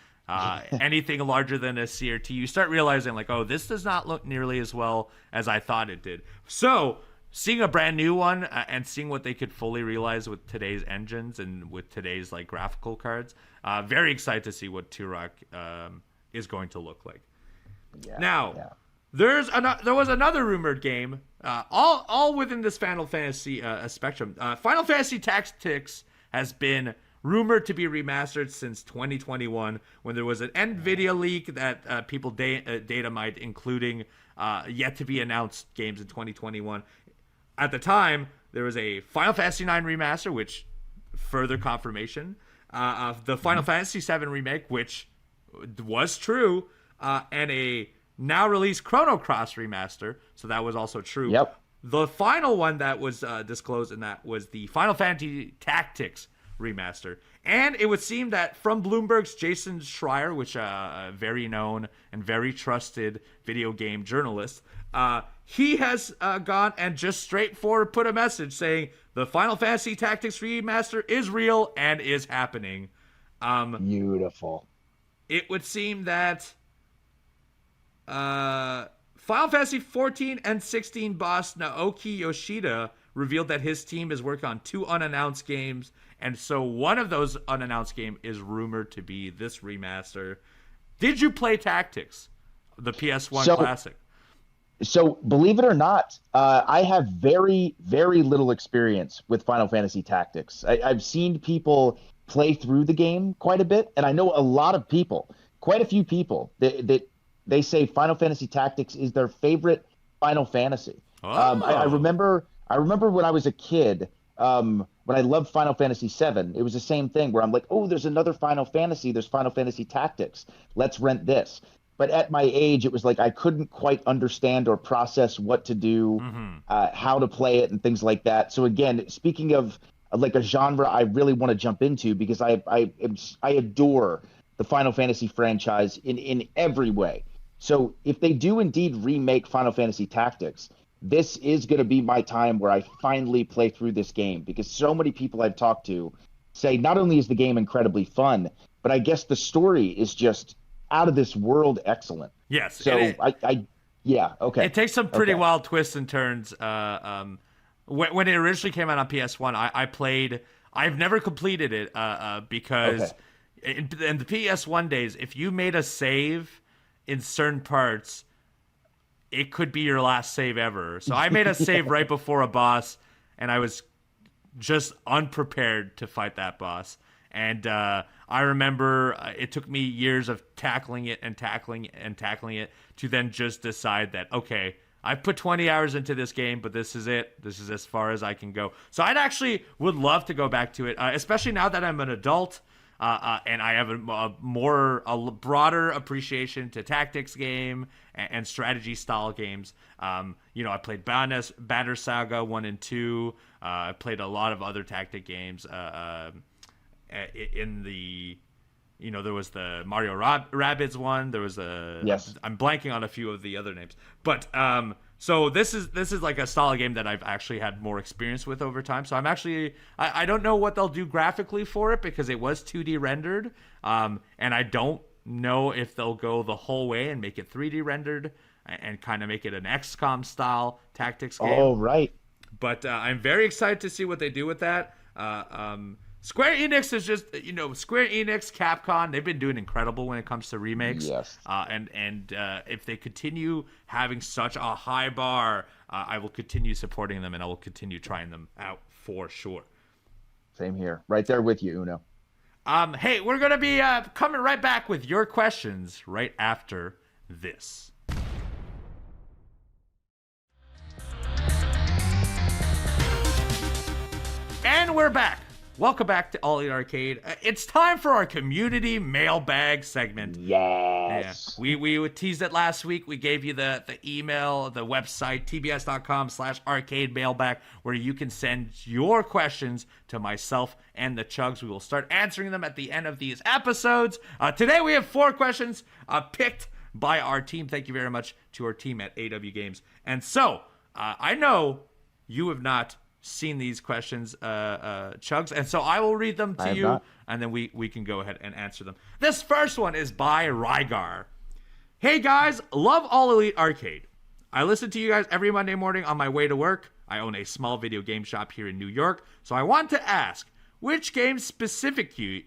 Anything larger than a CRT, you start realizing like, oh, this does not look nearly as well as I thought it did. So seeing a brand new one and seeing what they could fully realize with today's engines and with today's like graphical cards, very excited to see what Turok is going to look like. There was another rumored game, all within this Final Fantasy spectrum. Final Fantasy Tactics has been rumored to be remastered since 2021, when there was an NVIDIA leak that people data mined, including yet to be announced games in 2021. At the time, there was a Final Fantasy IX remaster, which further confirmation of the Final Fantasy VII remake, which was true, and a now released Chrono Cross remaster, so that was also true. Yep. The final one that was disclosed in that was the Final Fantasy Tactics remaster. And it would seem that from Bloomberg's Jason Schreier, which a very known and very trusted video game journalist, he has gone and just straightforward put a message saying the Final Fantasy Tactics remaster is real and is happening. Beautiful. It would seem that Final Fantasy 14 and 16 boss Naoki Yoshida revealed that his team is working on 2 unannounced games, and so one of those unannounced games is rumored to be this remaster. Did you play Tactics, the PS1 classic? So believe it or not, I have very, very little experience with Final Fantasy Tactics. I've seen people play through the game quite a bit, and I know a lot of people, quite a few people, that they say Final Fantasy Tactics is their favorite Final Fantasy. Oh. I remember when I was a kid, when I loved Final Fantasy VII, it was the same thing where I'm like, oh, there's another Final Fantasy. There's Final Fantasy Tactics. Let's rent this. But at my age, it was like I couldn't quite understand or process what to do, how to play it, and things like that. So again, speaking of like a genre I really want to jump into, because I adore the Final Fantasy franchise in every way. So if they do indeed remake Final Fantasy Tactics, this is going to be my time where I finally play through this game, because so many people I've talked to say not only is the game incredibly fun, but I guess the story is just out of this world excellent. Yes. So okay. It takes some pretty wild twists and turns. When it originally came out on PS1, I played. I've never completed it because in the PS1 days, if you made a save in certain parts, it could be your last save ever. So I made a save right before a boss, and I was just unprepared to fight that boss. And I remember it took me years of tackling it to then just decide that, okay, I put 20 hours into this game, but this is it. This is as far as I can go. So I'd actually would love to go back to it, especially now that I'm an adult and I have a broader appreciation to tactics game and strategy style games. I played Banner Saga 1 and 2. I played a lot of other tactic games in the there was the Mario Rabbids one. There was Yes. I'm blanking on a few of the other names, but so this is like a style of game that I've actually had more experience with over time. So I'm actually I don't know what they'll do graphically for it because it was 2D rendered, and I don't know if they'll go the whole way and make it 3D rendered and kind of make it an XCOM style tactics game. Oh, right. But I'm very excited to see what they do with that. Square Enix is just, Square Enix, Capcom, they've been doing incredible when it comes to remakes. Yes. And if they continue having such a high bar, I will continue supporting them and I will continue trying them out for sure. Same here. Right there with you, Uno. Hey, we're going to be coming right back with your questions right after this. And we're back. Welcome back to All Elite Arcade. It's time for our community mailbag segment. Yes. Yeah. We teased it last week. We gave you the email, the website, tbs.com/arcade mailbag, where you can send your questions to myself and the Chugs. We will start answering them at the end of these episodes. Today we have 4 questions picked by our team. Thank you very much to our team at AW Games. And so, I know you have not seen these questions, Chugs, and so I will read them to you, and then we can go ahead and answer them. This first one is by Rygar. Hey guys, love All Elite Arcade. I listen to you guys every Monday morning on my way to work. I own a small video game shop here in New York, so I want to ask, which games specifically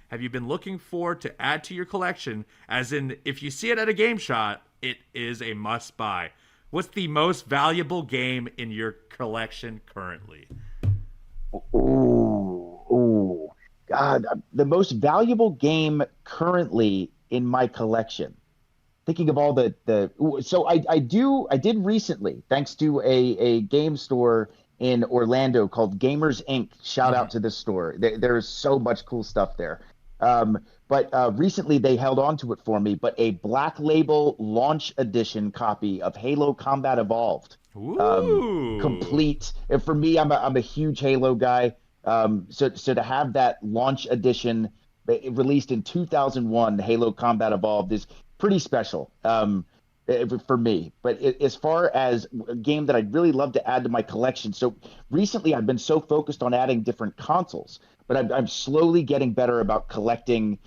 have you been looking for to add to your collection, as in, if you see it at a game shop, it is a must buy? What's the most valuable game in your collection currently? Ooh, God, the most valuable game currently in my collection. Thinking of all so I did recently, thanks to a game store in Orlando called Gamers Inc. Shout out to this store. There's so much cool stuff there. But recently they held on to it for me, but a Black Label launch edition copy of Halo Combat Evolved. Complete. And for me, I'm a huge Halo guy. So to have that launch edition released in 2001, Halo Combat Evolved, is pretty special for me. But as far as a game that I'd really love to add to my collection, so recently I've been so focused on adding different consoles, but I'm slowly getting better about collecting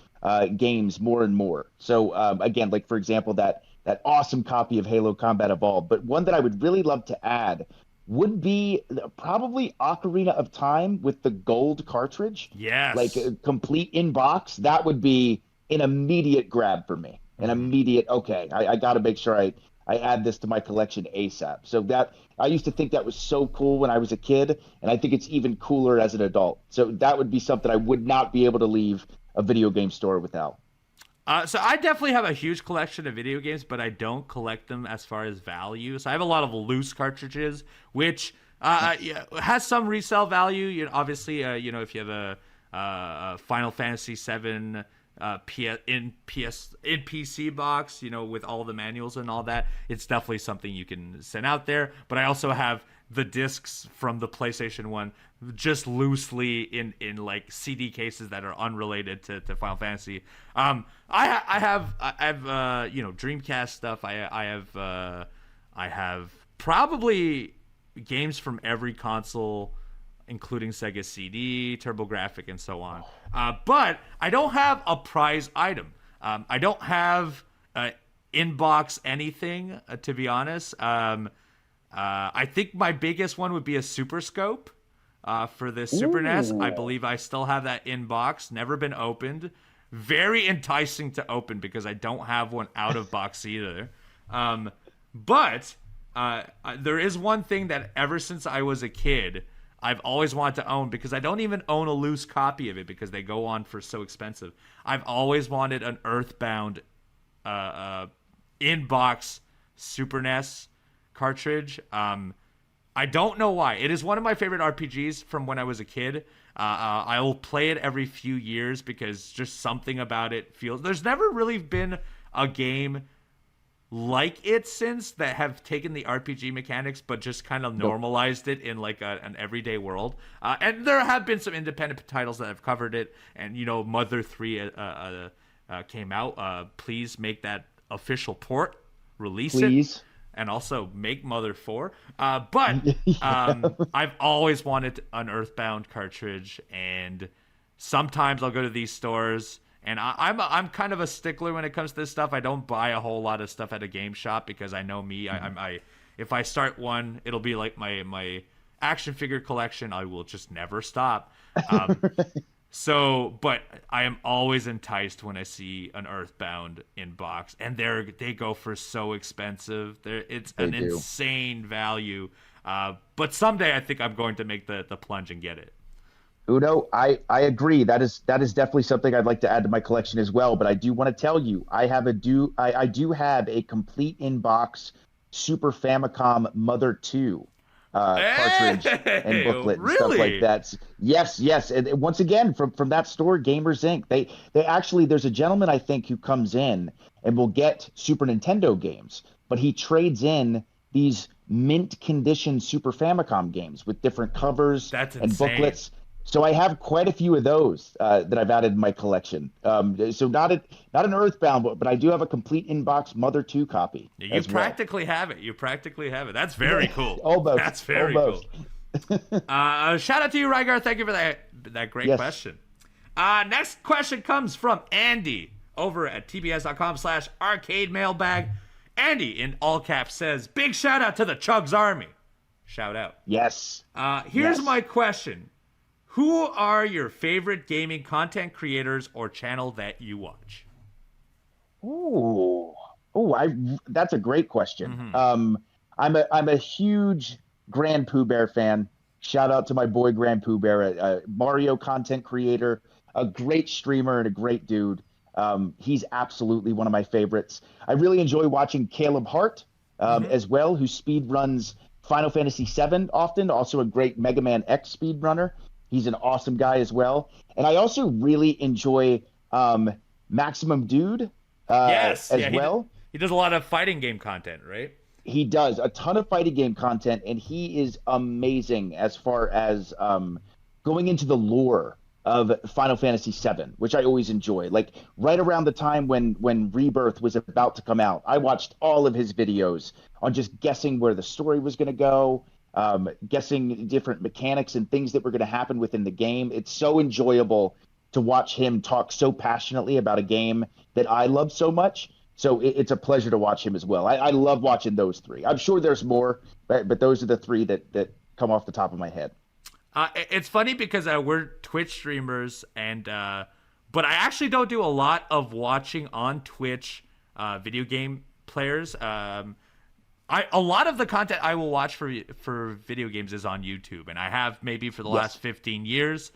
games more and more. So again, like for example, that awesome copy of Halo Combat Evolved. But one that I would really love to add would be probably Ocarina of Time with the gold cartridge. Yes. Like a complete in box. That would be an immediate grab for me. An immediate, okay, I got to make sure I add this to my collection ASAP. So that, I used to think that was so cool when I was a kid, and I think it's even cooler as an adult. So that would be something I would not be able to leave a video game store without. So I definitely have a huge collection of video games, but I don't collect them as far as value. So I have a lot of loose cartridges, which has some resale value. Obviously, if you have a Final Fantasy VII in PC box, with all the manuals and all that, it's definitely something you can send out there. But I also have the discs from the PlayStation 1 just loosely in like CD cases that are unrelated to Final Fantasy. I have Dreamcast stuff. I have probably games from every console, including Sega CD, TurboGrafx, and so on. But I don't have a prize item. I don't have in-box anything, to be honest. I think my biggest one would be a Super Scope for the Super NES. I believe I still have that in-box, never been opened. Very enticing to open because I don't have one out of box either. But there is one thing that ever since I was a kid, I've always wanted to own, because I don't even own a loose copy of it because they go on for so expensive. I've always wanted an Earthbound in-box Super NES cartridge. I don't know why. It is one of my favorite RPGs from when I was a kid. I will play it every few years because just something about it feels... There's never really been a game like it since that have taken the RPG mechanics but just kind of normalized it in like an everyday world. And there have been some independent titles that have covered it. And Mother 3 came out. Please make that official port, release Please. it, and also make Mother 4. I've always wanted an Earthbound cartridge, and sometimes I'll go to these stores. And I'm kind of a stickler when it comes to this stuff. I don't buy a whole lot of stuff at a game shop because I know me. I if I start one, it'll be like my action figure collection. I will just never stop. But I am always enticed when I see an Earthbound in box, and they go for so expensive. It's an insane value. But someday I think I'm going to make the plunge and get it. Uno, I agree. That is definitely something I'd like to add to my collection as well. But I do want to tell you, I do have a complete in-box Super Famicom Mother 2 cartridge and booklet and stuff like that. Yes. And once again, from that store, Gamers Inc. They actually, there's a gentleman I think who comes in and will get Super Nintendo games, but he trades in these mint condition Super Famicom games with different covers and booklets. So I have quite a few of those that I've added in my collection. So not an Earthbound, but I do have a complete in-box Mother 2 copy. You practically have it. You practically have it. That's very cool. Almost. That's very cool. Shout out to you, Rygar. Thank you for that great question. Next question comes from Andy over at tbs.com/arcade mailbag. Andy, in all caps, says, big shout out to the Chugs Army. Shout out. Yes. Here's my question. Who are your favorite gaming content creators or channel that you watch? That's a great question. I'm a huge Grand Pooh Bear fan. Shout out to my boy Grand Pooh Bear, a Mario content creator, a great streamer, and a great dude. He's absolutely one of my favorites. I really enjoy watching Caleb Hart as well, who speed runs Final Fantasy VII often. Also a great Mega Man X speed runner. He's an awesome guy as well. And I also really enjoy Maximum Dude as well. He does a lot of fighting game content, right? He does a ton of fighting game content, and he is amazing as far as going into the lore of Final Fantasy VII, which I always enjoy. Like right around the time when Rebirth was about to come out, I watched all of his videos on just guessing where the story was going to go, guessing different mechanics and things that were going to happen within the game. It's so enjoyable to watch him talk so passionately about a game that I love so much. So it's a pleasure to watch him as well. I love watching those three. I'm sure there's more, but those are the three that come off the top of my head. It's funny because we're Twitch streamers, but I actually don't do a lot of watching on Twitch video game players. A lot of the content I will watch for video games is on YouTube, and I have maybe for the last 15 years.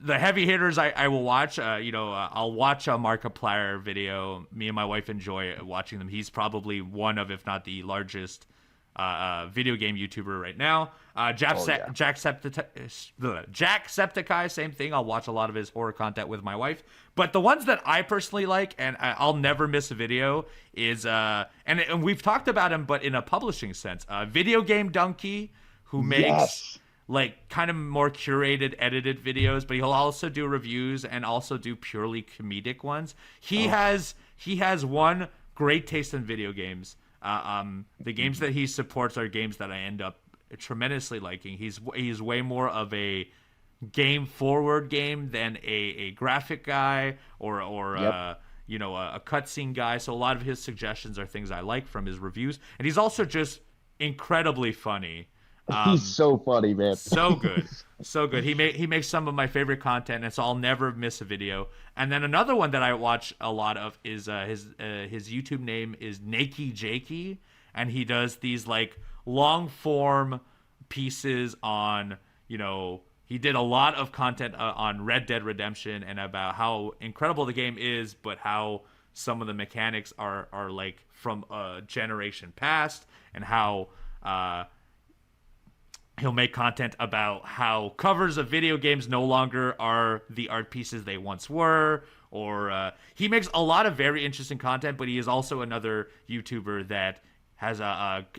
The heavy hitters I will watch. I'll watch a Markiplier video. Me and my wife enjoy watching them. He's probably one of, if not the largest video game YouTuber right now. Jacksepticeye, same thing. I'll watch a lot of his horror content with my wife. But the ones that I personally like, and I'll never miss a video, is and we've talked about him, but in a publishing sense, Video Game Donkey, who makes like kind of more curated, edited videos, but he'll also do reviews and also do purely comedic ones. He has one great taste in video games. The games that he supports are games that I end up tremendously liking. He's way more of a game forward game than a graphic guy or a cutscene guy. So a lot of his suggestions are things I like from his reviews, and he's also just incredibly funny. He's so funny, man. So good. So good. He makes some of my favorite content, and so I'll never miss a video. And then another one that I watch a lot of is his YouTube name is Nakey Jakey, and he does these like long form pieces on, he did a lot of content on Red Dead Redemption and about how incredible the game is, but how some of the mechanics are like from a generation past, and how he'll make content about how covers of video games no longer are the art pieces they once were, or he makes a lot of very interesting content, but he is also another YouTuber that has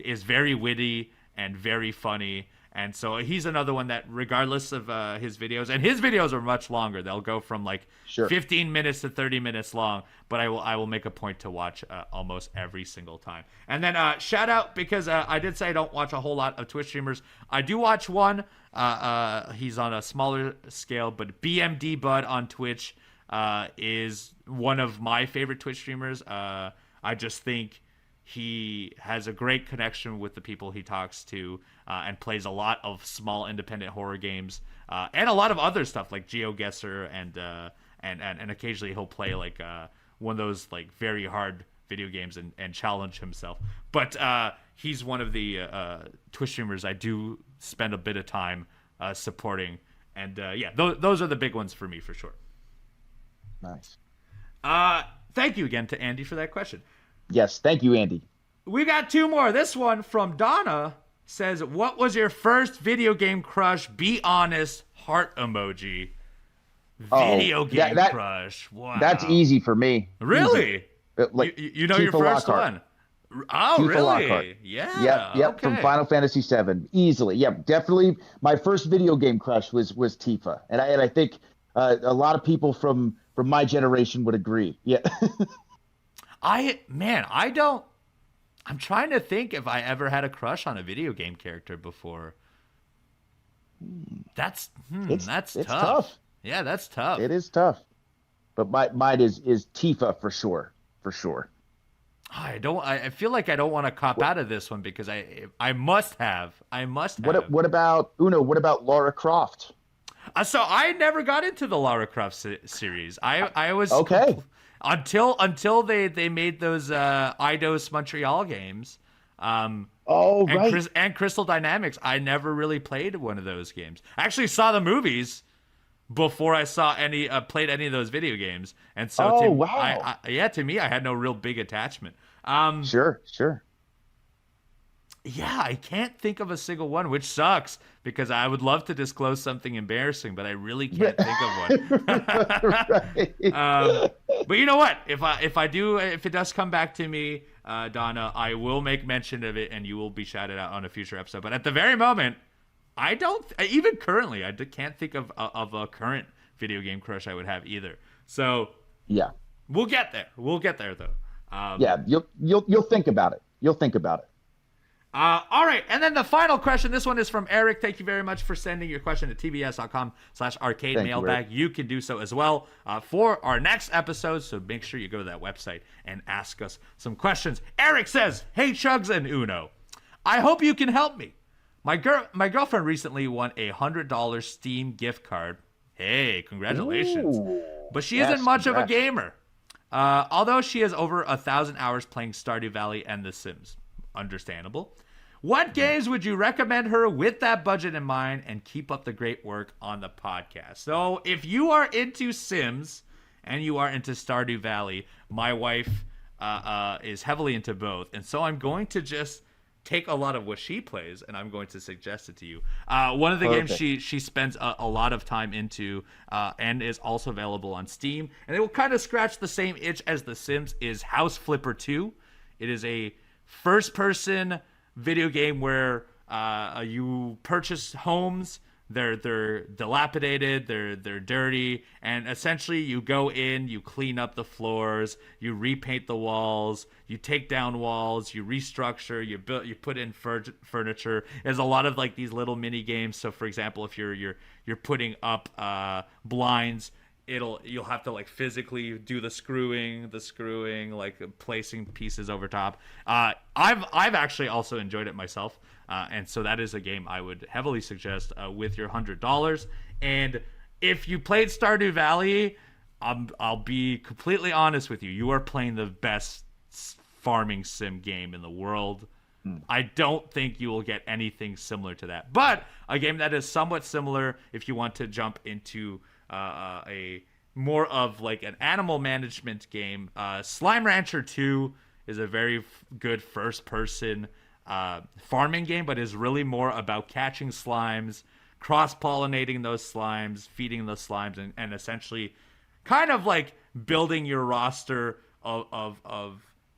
is very witty and very funny. And so he's another one that, regardless of his videos, and his videos are much longer. They'll go from like 15 minutes to 30 minutes long. But I will make a point to watch almost every single time. And then shout out, because I did say I don't watch a whole lot of Twitch streamers. I do watch one. He's on a smaller scale, but BMD Bud on Twitch is one of my favorite Twitch streamers. I just think he has a great connection with the people he talks to, and plays a lot of small independent horror games, and a lot of other stuff like GeoGuessr, and occasionally he'll play like one of those like very hard video games and challenge himself. But he's one of the Twitch streamers I do spend a bit of time supporting, and those are the big ones for me for sure. Nice. Thank you again to Andy for that question. Yes, thank you, Andy. We got two more. This one from Donna says, "What was your first video game crush? Be honest." Heart emoji. Video game crush. Wow. That's easy for me. Really? Easy. Like you know your first one? Oh, Tifa really? Lockhart. Yeah. Yep. Okay. From Final Fantasy VII, easily. Yep, definitely. My first video game crush was Tifa, and I think a lot of people from my generation would agree. Yeah. I'm trying to think if I ever had a crush on a video game character before. That's tough. Yeah, that's tough. It is tough. But mine is Tifa for sure. For sure. I feel like I don't want to cop out of this one because I must have. What about Uno? What about Lara Croft? So I never got into the Lara Croft series. I was okay. Until they made those Eidos Montreal games. Right. And Crystal Dynamics. I never really played one of those games. I actually saw the movies before I saw played any of those video games. And so to me, I had no real big attachment. Sure. Yeah, I can't think of a single one, which sucks because I would love to disclose something embarrassing, but I really can't think of one. But you know what? If it does come back to me, Donna, I will make mention of it, and you will be shouted out on a future episode. But at the very moment, even currently, I can't think of a current video game crush I would have either. So yeah, we'll get there. We'll get there though. You'll think about it. All right, and then the final question. This one is from Eric. Thank you very much for sending your question to tbs.com/arcade mailbag. You can do so as well for our next episode, so make sure you go to that website and ask us some questions. Eric says, "Hey, Chugs and Uno, I hope you can help me. My girlfriend recently won a $100 Steam gift card. Hey, congratulations. Ooh, but she isn't much of a gamer. Although she has over 1,000 hours playing Stardew Valley and The Sims. Understandable. What games would you recommend her with that budget in mind, and keep up the great work on the podcast?" So if you are into Sims and you are into Stardew Valley, my wife is heavily into both. And so I'm going to just take a lot of what she plays and I'm going to suggest it to you. One of the games she spends a lot of time into and is also available on Steam, and it will kind of scratch the same itch as The Sims, is House Flipper 2. It is a first-person video game where you purchase homes. They're dilapidated, they're dirty, and essentially you go in, you clean up the floors, you repaint the walls, you take down walls, you restructure, you put in furniture. There's a lot of like these little mini games. So for example, if you're putting up blinds, you'll have to like physically do the screwing, like placing pieces over top. I've actually also enjoyed it myself, and so that is a game I would heavily suggest with your $100. And if you played Stardew Valley, I'll be completely honest with you. You are playing the best farming sim game in the world. I don't think you will get anything similar to that. But a game that is somewhat similar, if you want to jump into a more of like an animal management game, Slime Rancher 2 is a very good first-person farming game, but is really more about catching slimes, cross-pollinating those slimes, feeding those slimes, and essentially kind of like building your roster of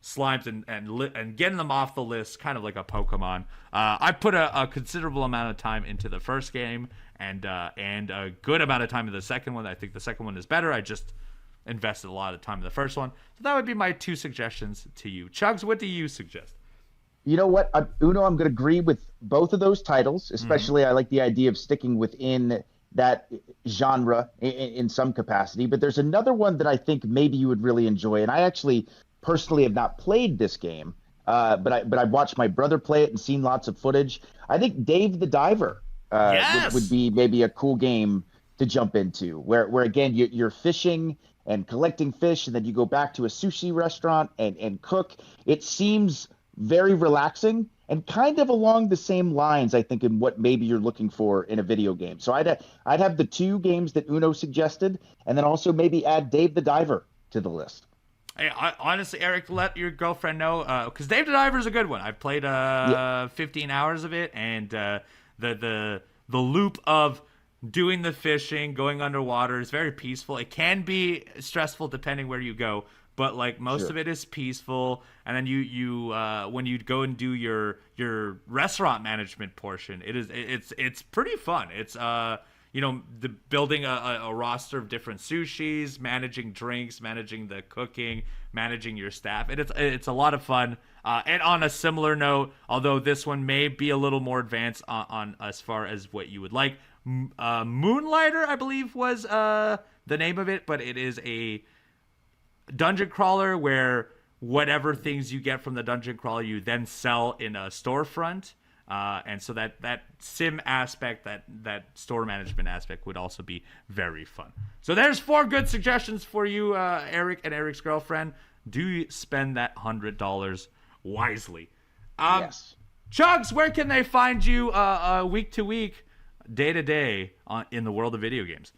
slimes and getting them off the list, kind of like a Pokemon. I put a considerable amount of time into the first game and a good amount of time in the second one. I think the second one is better. I just invested a lot of time in the first one. So that would be my 2 suggestions to you. Chugs, what do you suggest? You know what, Uno, I'm going to agree with both of those titles, especially I like the idea of sticking within that genre in some capacity. But there's another one that I think maybe you would really enjoy. And I actually personally have not played this game, but I've watched my brother play it and seen lots of footage. I think Dave the Diver would be maybe a cool game to jump into, where again, you're fishing and collecting fish, and then you go back to a sushi restaurant and cook. It seems very relaxing and kind of along the same lines, I think, in what maybe you're looking for in a video game. So I'd have the 2 games that Uno suggested, and then also maybe add Dave the Diver to the list. Hey, honestly, Eric, let your girlfriend know, because Dave the Diver is a good one. I've played 15 hours of it, and the loop of doing the fishing, going underwater is very peaceful. It can be stressful depending where you go, but like most of it is peaceful. And then you when you go and do your restaurant management portion, it's pretty fun. It's building a roster of different sushis, managing drinks, managing the cooking, managing your staff. It's a lot of fun. And on a similar note, although this one may be a little more advanced on as far as what you would like, Moonlighter, I believe, was the name of it, but it is a dungeon crawler where whatever things you get from the dungeon crawler you then sell in a storefront. And so that sim aspect, that store management aspect would also be very fun. So there's 4 good suggestions for you, Eric and Eric's girlfriend. Do spend that $100 wisely. Yes. Chugs, where can they find you week to week, day to day in the world of video games?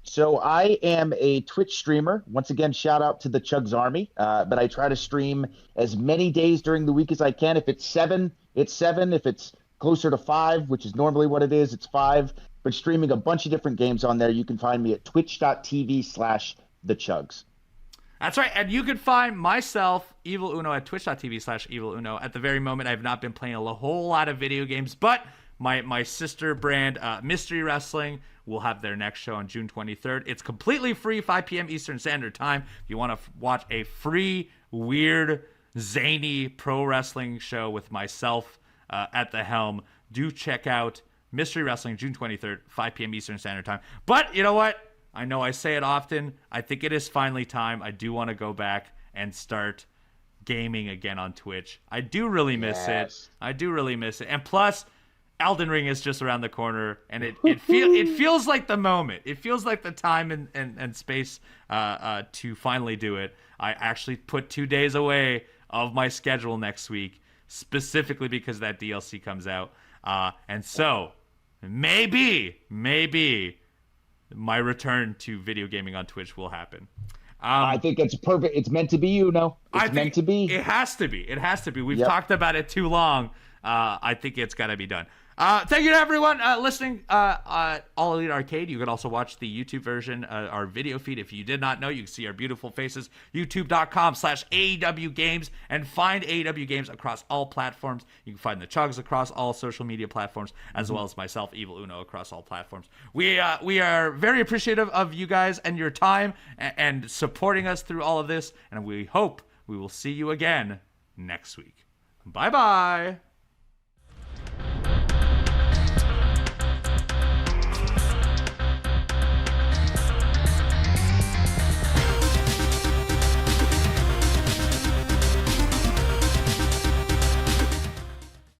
So I am a Twitch streamer. Once again, shout out to the Chugs Army. But I try to stream as many days during the week as I can. If it's 7, it's 7. If it's closer to 5, which is normally what it is, it's 5. But streaming a bunch of different games on there. You can find me at twitch.tv/thechugs. That's right. And you can find myself, Evil Uno, at twitch.tv/Evil Uno. At the very moment, I've not been playing a whole lot of video games, but my sister brand, Mystery Wrestling, will have their next show on June 23rd. It's completely free, 5 p.m. Eastern Standard Time. If you want to watch a free, weird, zany pro wrestling show with myself at the helm, do check out Mystery Wrestling, June 23rd, 5 p.m. Eastern Standard Time. But you know what? I know I say it often. I think it is finally time. I do want to go back and start gaming again on Twitch. I do really miss it. I do really miss it. And plus, Elden Ring is just around the corner, and it feels like the moment. It feels like the time and space to finally do it. I actually put 2 days away of my schedule next week, specifically because that DLC comes out. And so, maybe my return to video gaming on Twitch will happen. I think it's perfect. It's meant to be, you know. It's meant to be. It has to be. It has to be. We've talked about it too long. I think it's got to be done. Thank you to everyone listening. All Elite Arcade. You can also watch the YouTube version, our video feed. If you did not know, you can see our beautiful faces. YouTube.com/AEW Games, and find AEW Games across all platforms. You can find the Chugs across all social media platforms, as well as myself, Evil Uno, across all platforms. We are very appreciative of you guys and your time and supporting us through all of this. And we hope we will see you again next week. Bye-bye.